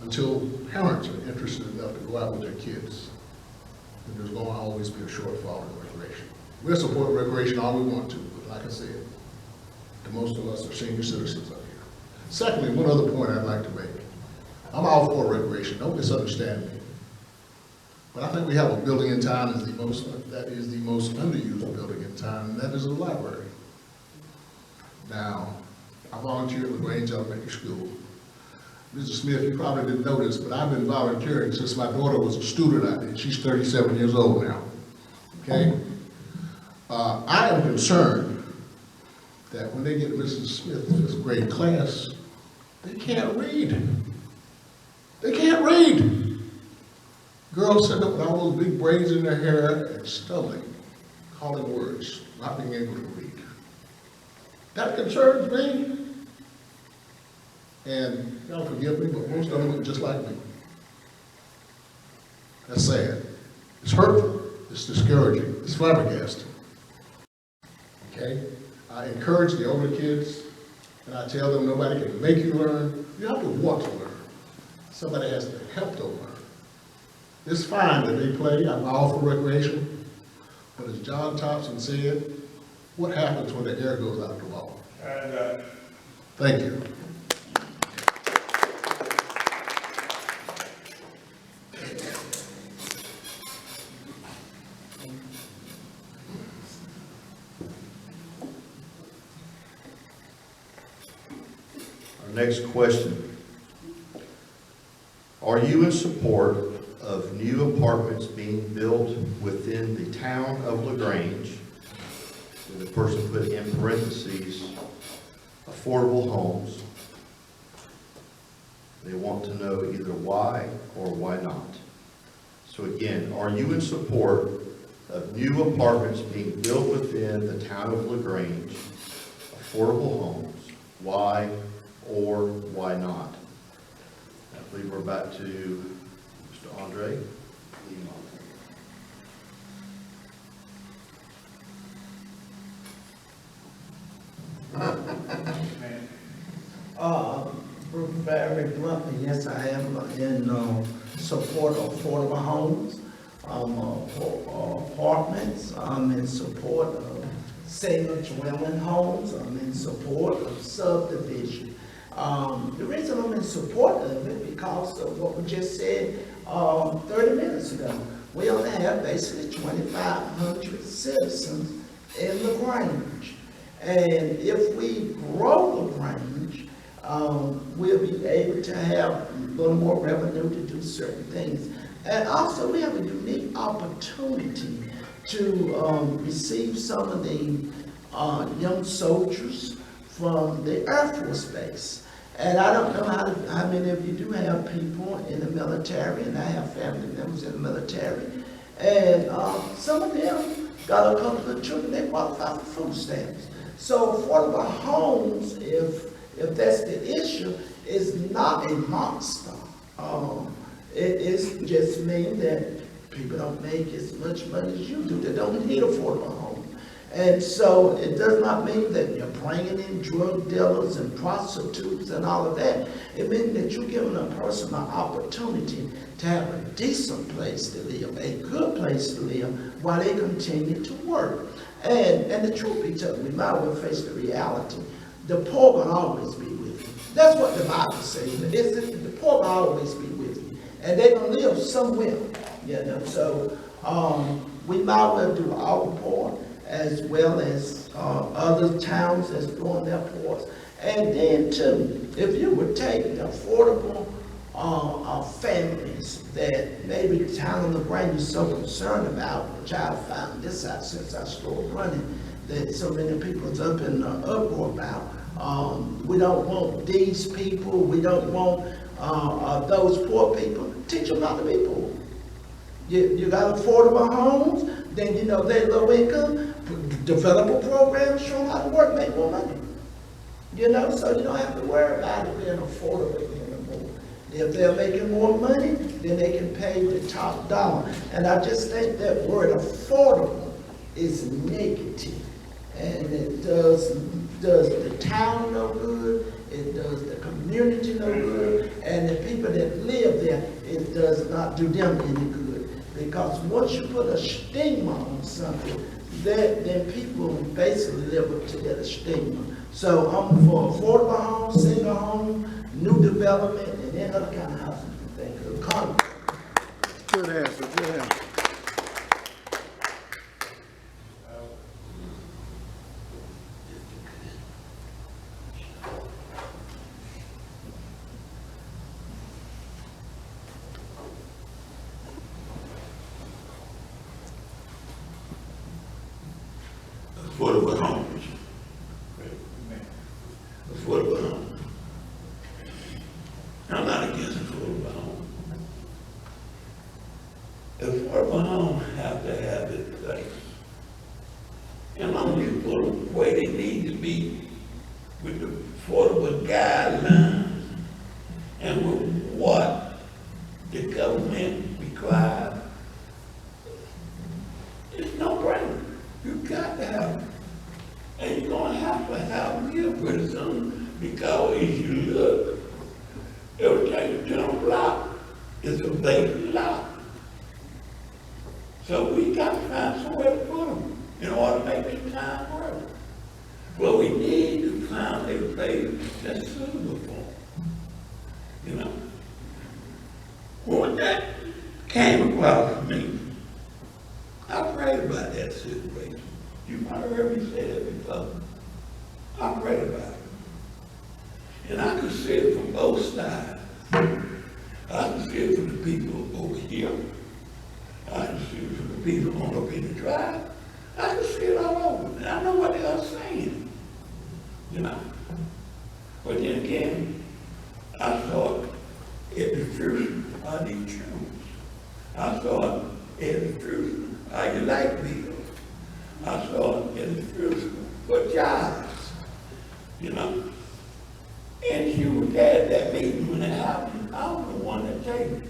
until parents are interested enough to go out with their kids, then there's going to always be a shortfall in recreation. We'll support recreation all we want to, but like I said, the most of us are senior citizens up here. Secondly, one other point I'd like to make. I'm all for recreation, don't misunderstand me. But I think we have a building in town that is the most underused building in town, and that is the library. Now, I volunteer at LaGrange Elementary School. Mrs. Smith, you probably didn't know this, but I've been volunteering since my daughter was a student out there. She's 37 years old now, okay? I am concerned that when they get Mrs. Smith's fifth grade class, they can't read. They can't read. Girls sit up with all those big braids in their hair and stumbling, calling words, not being able to read. That concerns me. And y'all forgive me, but most of them look just like me. That's sad. It's hurtful. It's discouraging. It's flabbergasting. Okay? I encourage the older kids, and I tell them nobody can make you learn. You have to want to learn. Somebody has to help them learn. It's fine that they play. I'm all for recreation. But as John Thompson said, what happens when the air goes out the wall? Thank you. Next question. Are you in support of new new apartments being built within the town of LaGrange. And the person put in parentheses, affordable homes. They want to know either why or why not. So again, are you in support of new apartments being built within the town of LaGrange, affordable homes? Why or why not? I believe we're back to Mr. Andre. Very bluntly, yes, I am in support of affordable homes, apartments. I'm in support of single dwelling homes. I'm in support of subdivision. The reason I'm in support of it because of what we just said 30 minutes ago. We only have basically 2,500 citizens in LaGrange. And if we grow LaGrange, we'll be able to have a little more revenue to do certain things. And also, we have a unique opportunity to receive some of the young soldiers from the Air Force Base. And I don't know how many of you do have people in the military, and I have family members in the military. And some of them got a couple of children, they qualify for food stamps. So affordable homes, if that's the issue, is not a monster. It just means that people don't make as much money as you do. They don't need affordable homes. And so it does not mean that you're bringing in drug dealers and prostitutes and all of that. It means that you're giving a person an opportunity to have a decent place to live, a good place to live, while they continue to work. And the truth be told, we might well face the reality. The poor will always be with you. That's what the Bible says. The poor will always be with you. And they're going to live somewhere, you know. So we might well do our part as well as other towns that's doing their parts. And then too, if you would take the affordable families that maybe the town of LaGrange is so concerned about, which I found this out since I started running, that so many people's up in the uproar about. We don't want these people, we don't want those poor people. Teach them not to be poor. You got affordable homes, then you know they're low income, develop a program, show them how to work, make more money. You know, so you don't have to worry about it being affordable anymore. If they're making more money, then they can pay the top dollar. And I just think that word affordable is negative. And it does the town no good, it does the community no good, and the people that live there, it does not do them any good. Because once you put a stigma on something, then people basically live up to that stigma. So I'm for affordable homes, single home, new development, and any other kind of housing you think of. Good answer, good answer. Affordable homes. Affordable homes. I'm not against affordable homes. Affordable homes have to have its place. And I'm going to put them where they need to be with the affordable guidelines and with what the government requires. It's no brainer. You got to have them. And you're going to have them here pretty soon, because if you look, every time you turn on a block, it's a vacant lot. So we got to find somewhere to put them in order to make this time work. But we need to find a place that's suitable for them. You know? When that came across me, I prayed about that situation. You might have heard me say that before. I prayed about it. And I could see it from both sides. I could see it from the people over here, people on up in the drive. I can see it all over, and I know what they are saying, you know. But then again, I saw it at the fruition of these children. I saw it at the fruition of your light bills. I saw it at the fruition for jobs, you know. And she was there at that meeting when it happened. I was the one that told you.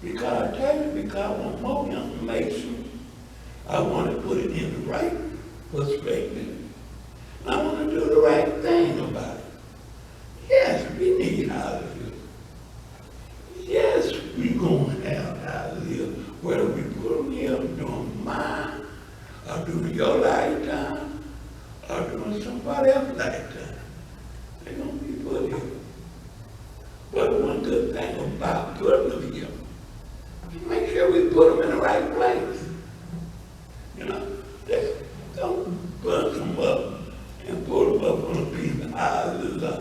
Because I tell you, because I want more information. I want to put it in the right perspective. And I want to do the right thing about it. Yes, we need houses here. Yes, we're going to have houses here. Whether we put them here during mine, or during your lifetime, or during somebody else's lifetime, they're going to be put here. But one good thing about putting them here, make sure we put them in the right place. You know, they don't bust them up and put them up on a piece of houses or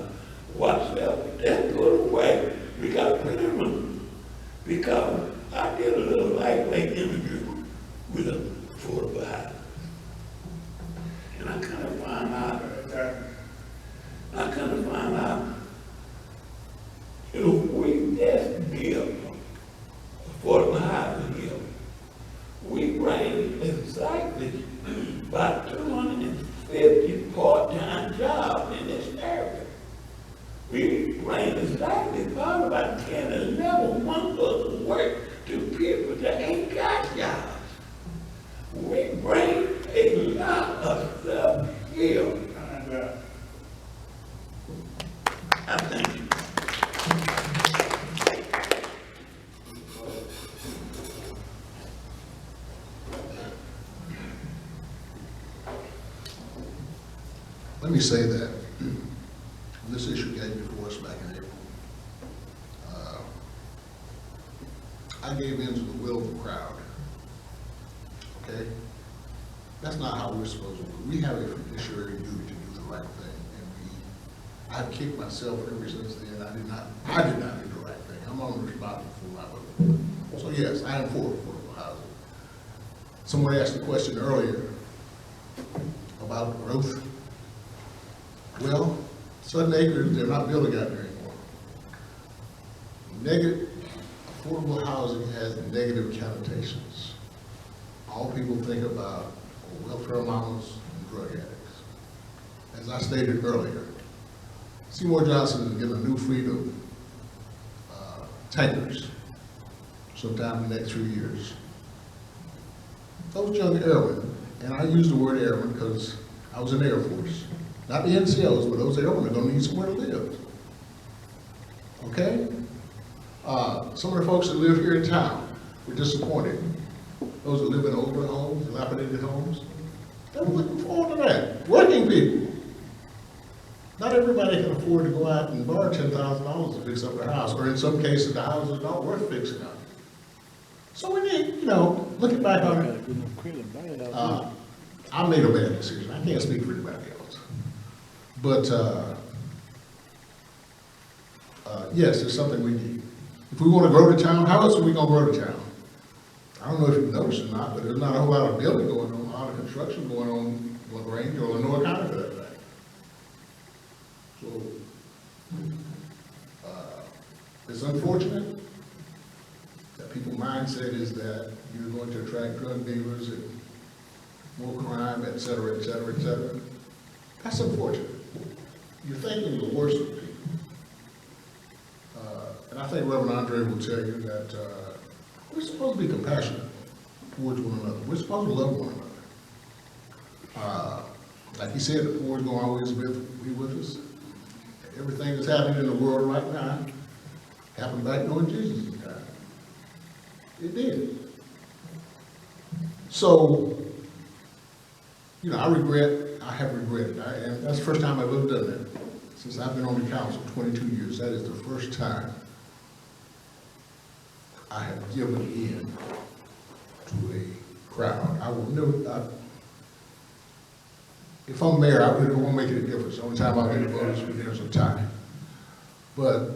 whatever. Then put them away. We got to put them in. Because I did a little lightweight interview with a affordable house. And I kind of find out, you know, we just build affordable housing here. We bring exactly about 250 part-time jobs in this area. We bring exactly probably about 10 or 11 one person work to people that ain't got jobs. We bring a lot of stuff here. I thank you. Let me say that this issue came before us back in April. I gave in to the will of the crowd. Okay? That's not how we're supposed to do it. We have a fiduciary duty to do the right thing, and I've kicked myself ever since then. I did not do the right thing. I'm only responsible for my vote. So yes, I am for affordable housing. Someone asked a question earlier about growth. Well, Sudden Acres, they're not building out there anymore. Affordable housing has negative connotations. All people think about are welfare mamas and drug addicts. As I stated earlier, Seymour Johnson is getting a new fleet of tankers sometime in the next few years. Those young airmen, and I use the word airmen because I was in the Air Force, not the NCOs, but those airmen are going to need somewhere to live. Okay? Some of the folks that live here in town were disappointed. Those that live in older homes, dilapidated homes, they're looking forward to that. Working people. Not everybody can afford to go out and borrow $10,000 to fix up their house, or in some cases, the houses are not worth fixing up. So we need, looking back on it, I made a bad decision. I can't speak for anybody else. But, yes, it's something we need. If we want to grow the town, how else are we going to grow the town? I don't know if you've noticed or not, but there's not a whole lot of building going on, a lot of construction going on Grange or Lenore County for that fact. So, it's unfortunate that people's mindset is that you're going to attract drug dealers and more crime, et cetera, et cetera, et cetera. That's unfortunate. You're thinking the worst of people. And I think Reverend Andre will tell you that we're supposed to be compassionate towards one another. We're supposed to love one another. Like he said, the poor is going to always be with us. Everything that's happening in the world right now happened back during Jesus' time. It did. So, I have regretted, and that's the first time I've ever done that. Since I've been on the council 22 years, that is the first time I have given in to a crowd. I will never, if I'm mayor, I really won't make any difference. The only time I'll get a vote is when there's a tie. But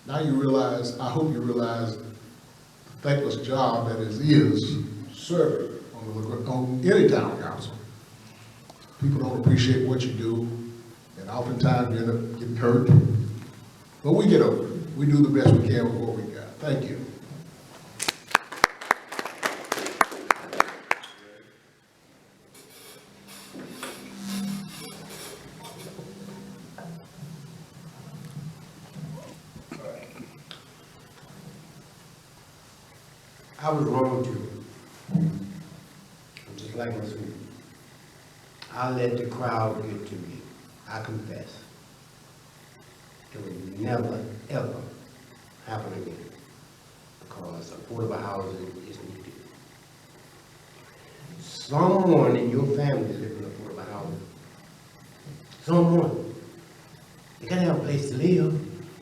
now you realize, I hope you realize thankless job that is serving on any town council. People don't appreciate what you do, and oftentimes you end up getting hurt. But we get over it. We do the best we can with what we got. Thank you. I was wrong too. I'm just like my sweet. I let the crowd get to me. I confess. It would never, ever happen again. Because affordable housing is needed. Someone in your family is living in affordable housing. Someone. They gotta have a place to live.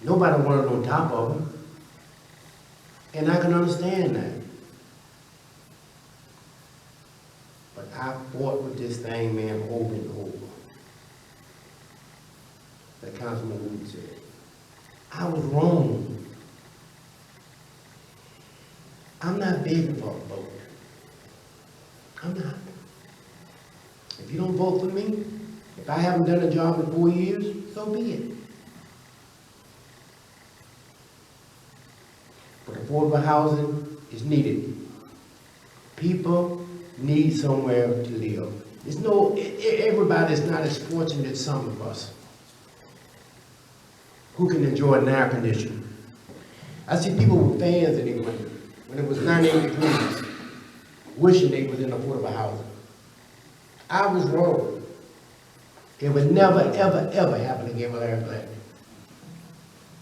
Nobody wanted on top of them. And I can understand that. But I fought with this thing, man, over and over. Like Councilman Wooten said, I was wrong. I'm not begging for a vote. I'm not. If you don't vote for me, if I haven't done a job in 4 years, so be it. But affordable housing is needed. People need somewhere to live. Everybody's not as fortunate as some of us who can enjoy an air conditioner. I see people with fans in their winter when it was 98 degrees, wishing they was in affordable housing. I was wrong. It would never, ever, ever happen again with Larry Gladney.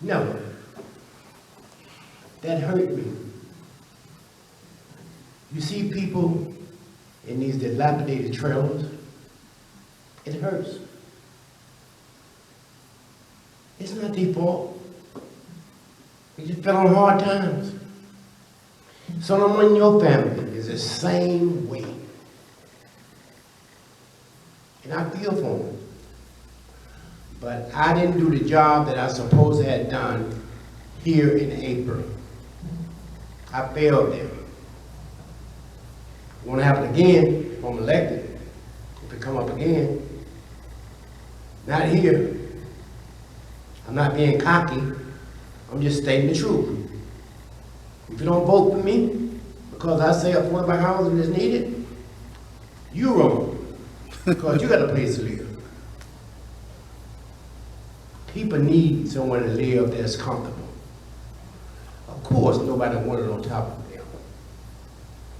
Never. That hurt me. You see people in these dilapidated trailers, it hurts. It's not their fault. They just fell on hard times. Someone in your family is the same way. And I feel for them. But I didn't do the job that I supposed to have done here in April. I failed them. It won't happen again if I'm elected. If it come up again. Not here. I'm not being cocky. I'm just stating the truth. If you don't vote for me, because I say affordable housing is needed, you're wrong. Because you got a place to live. People need somewhere to live that's comfortable. Of course, nobody wanted on top of them.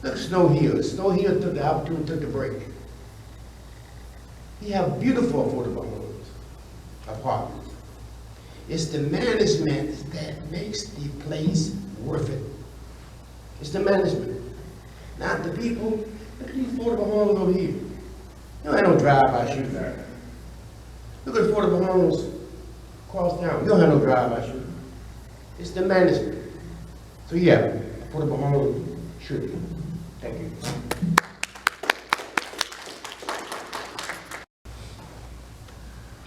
Look, Snow Hill. Snow Hill took the opportunity, took the break. You have beautiful affordable homes, apartments. It's the management that makes the place worth it. It's the management, not the people. Look at these affordable homes over here. You ain't no drive-by shooting. Look at affordable homes across town. You don't have no drive-by shooting. It's the management. So yeah, affordable homes should be. Thank you.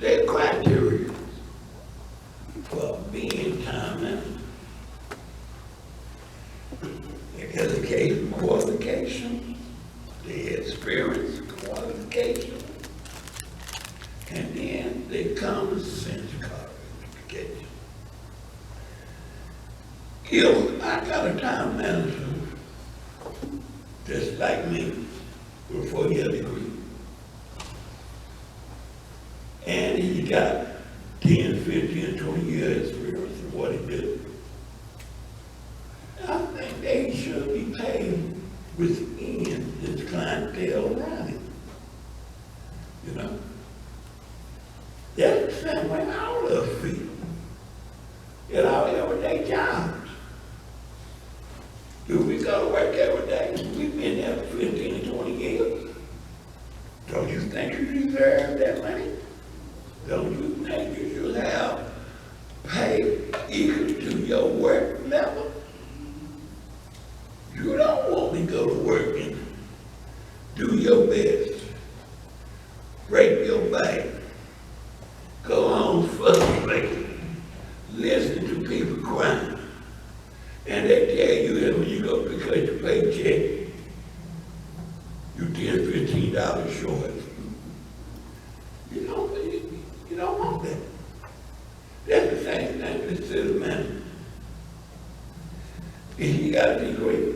Their criteria for being time manager. The education qualification, the experience qualification, and then the common sense qualification. If I got a time manager just like me with a 4-year degree, and he got 10, 15, 20 years experience in what he did, I think they should be paid within his clientele around him. You know? That's the same way all of us feel in our everyday jobs. Do we go to work every day? We've been there for 15 or 20 years. Don't you think you deserve that money? Don't you think you should have pay equal to your work level? You don't want to go to work and do your best, break your back, go on frustrated, listen to people crying, and they tell you that when you go pick up your paycheck, you $10, $15 short. You don't want that. That's the same thing with the city manager. And he gotta be great.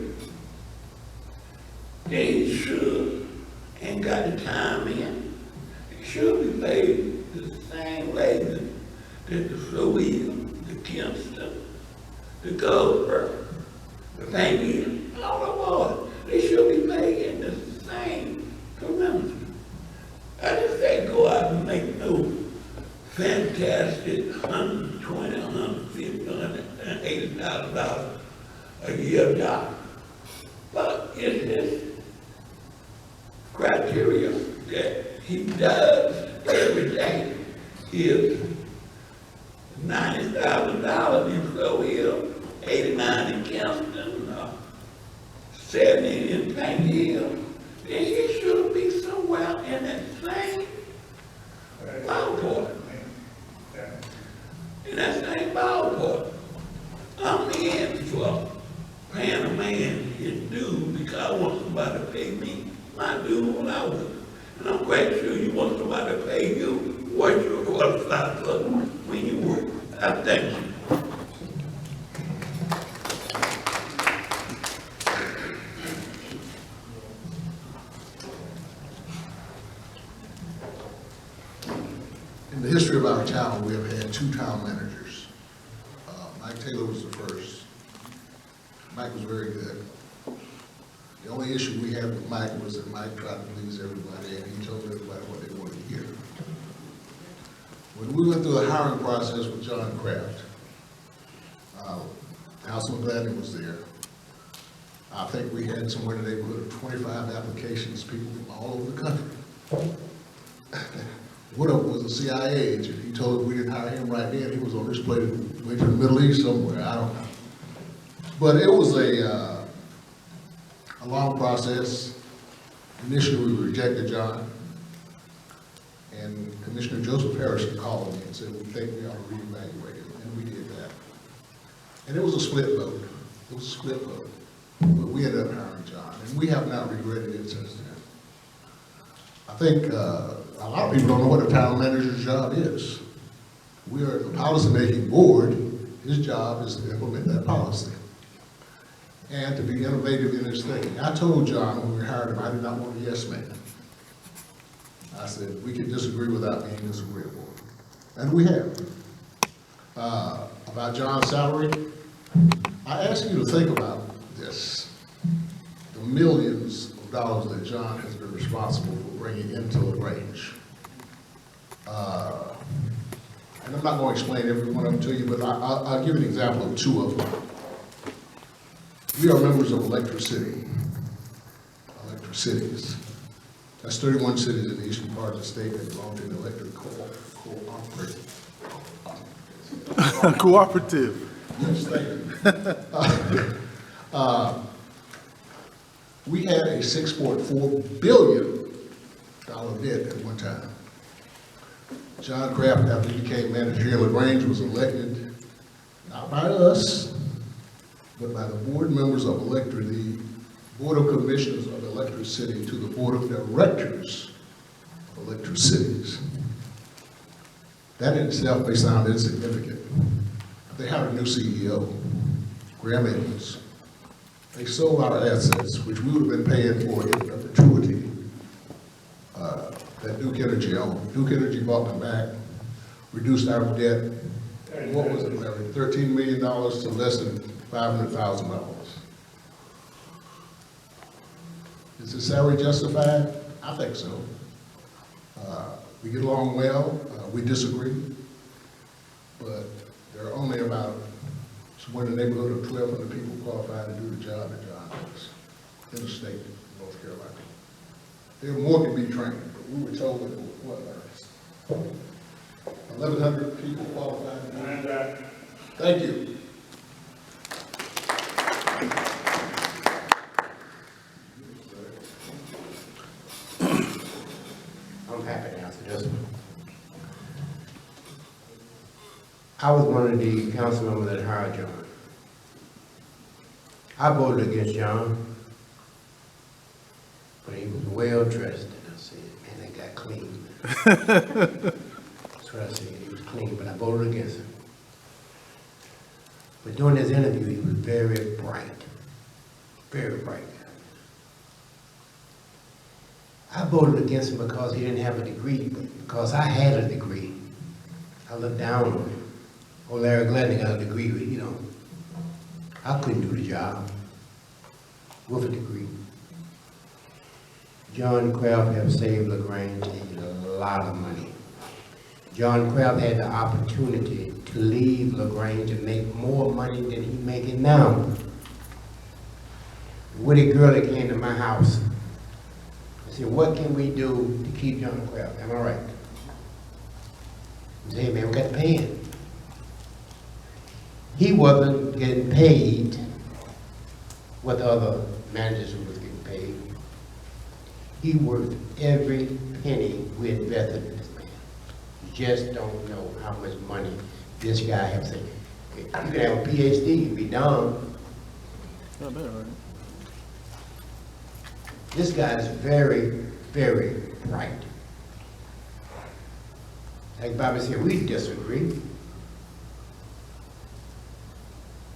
Then he should, and got the time in, he should be paid the same wages that the Florida, the Kingston, the Goldsboro, the Pangill, all the boys, they should be paid in the same community. I just say go out and make no fantastic $120,000, $150,000, $180,000 a year job. But it's this criteria that he does every day is $90,000 in Florida, 89 in Kingston, 70 in Pangill. Then he should be somewhere in that same ballpark. In that same ballpark. I'm in for paying a man his due because I want somebody to pay me my due when I work. And I'm quite sure you want somebody to pay you what you're qualified for when you work. I thank you. In the history of our town, we have had 2 town managers. Mike Taylor was the first. Mike was very good. The only issue we had with Mike was that Mike tried to please everybody, and he told everybody what they wanted to hear. When we went through the hiring process with John Kraft, Councilman Gladney was there. I think we had somewhere in the neighborhood of 25 applications, people from all over the country. One of them was a CIA agent. He told us we didn't hire him right then. He was on his way to the Middle East somewhere, I don't know. But it was a long process. Initially, we rejected John. And Commissioner Joseph Harrison called me and said, we think we ought to reevaluate him, and we did that. And it was a split vote. It was a split vote. But we ended up hiring John, and we have not regretted it since then. I think a lot of people don't know what a town manager's job is. We are the policy-making board. His job is to implement that policy and to be innovative in his thinking. I told John when we hired him, I did not want a yes man. I said, we can disagree without being disagreeable. And we have. About John's salary, I ask you to think about this. The millions of dollars that John has been responsible for bringing into LaGrange. And I'm not going to explain every one of them to you, but I'll give you an example of 2 of them. We are members of Electric City. Electric Cities. That's 31 cities in the eastern part of the state that belong to the electric cooperative. Cooperative. Yes, thank you. We had a $6.4 billion debt at one time. John Kraft, after he became manager here at LaGrange, was elected, not by us, but by the board members of Electric, the Board of Commissioners of Electric City, to the Board of Directors of Electric Cities. That in itself may sound insignificant. They hired a new CEO, Graham Edmonds. They sold our assets, which we would have been paying for in perpetuity, that Duke Energy owned. Duke Energy bought them back, reduced our debt, what was it, Larry? $13 million to less than $500,000. Is the salary justified? I think so. We get along well, we disagree, but there are only about somewhere in the neighborhood of 1,200 people qualified to do the job that John does in the state of North Carolina. There more can be trained, but we were told that there were 1,100 people qualified to do the job. Thank you. I'm happy to answer this one. I was one of the council members that hired John. I voted against John, but he was well dressed, and I said, man, that guy clean. That's what I said, he was clean, but I voted against him. But during this interview, he was very bright guy. I voted against him because he didn't have a degree, but because I had a degree, I looked down on him. Oh, Larry Gladney got a degree, you know. I couldn't do the job with a degree. John Kraft have saved LaGrange a lot of money. John Kraft had the opportunity to leave LaGrange and make more money than he's making now. Woody Gurley came to my house. I said, what can we do to keep John Kraft? Am I right? He said, hey man, we got to pay him. He wasn't getting paid what the other managers was getting paid. He worked every penny we invested in this man. You just don't know how much money this guy has saved. You could have a PhD and be done. Not bad, right? This guy is very, very bright. Like Bobby said, we disagree.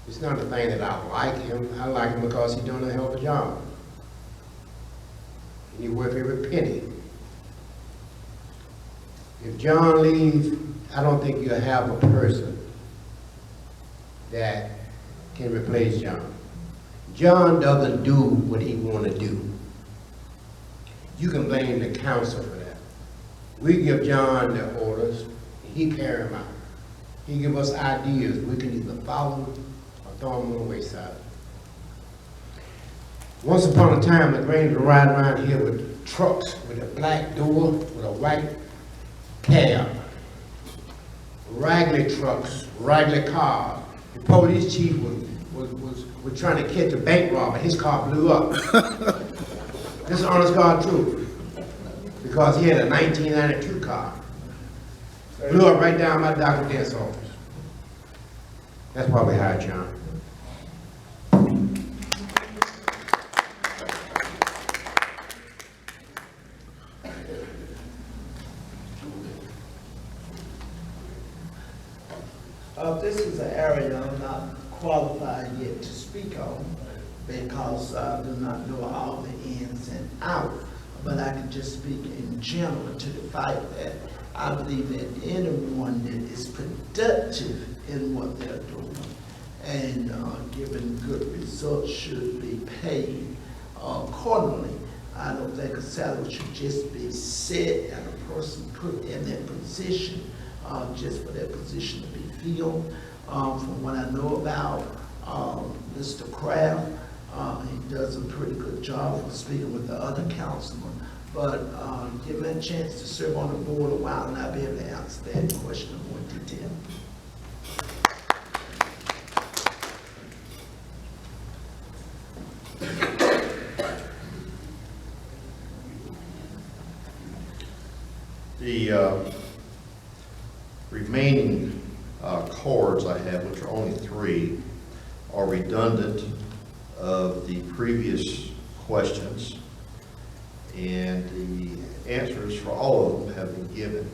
It's not a thing that I like him. I like him because he's doing a hell of a job. And he's worth every penny. If John leaves, I don't think you'll have a person that can replace John. John doesn't do what he want to do. You can blame the council for that. We give John the orders, he carry them out. He give us ideas. We can either follow them or throw them on the wayside. Once upon a time, the Grange were riding around here with trucks with a black door, with a white cab. Raggedy trucks, raggedy cars. The police chief was trying to catch a bank robber. His car blew up. This is honest God truth. Because he had a 1992 car. Blew up right down my Dr. Dent's office. That's why we hired John. This is an area I'm not qualified yet to speak on because I do not know all the ins and outs. But I can just speak in general to the fact that I believe that anyone that is productive in what they're doing and given good results should be paid accordingly. I don't think a salary should just be set and a person put in that position just for that position to be filled. From what I know about Mr. Kraft, he does a pretty good job for speaking with the other councilman. But give me a chance to serve on the board a while and I'll be able to answer that question in more detail. The remaining cards I have, which are only 3, are redundant of the previous questions, and the answers for all of them have been given.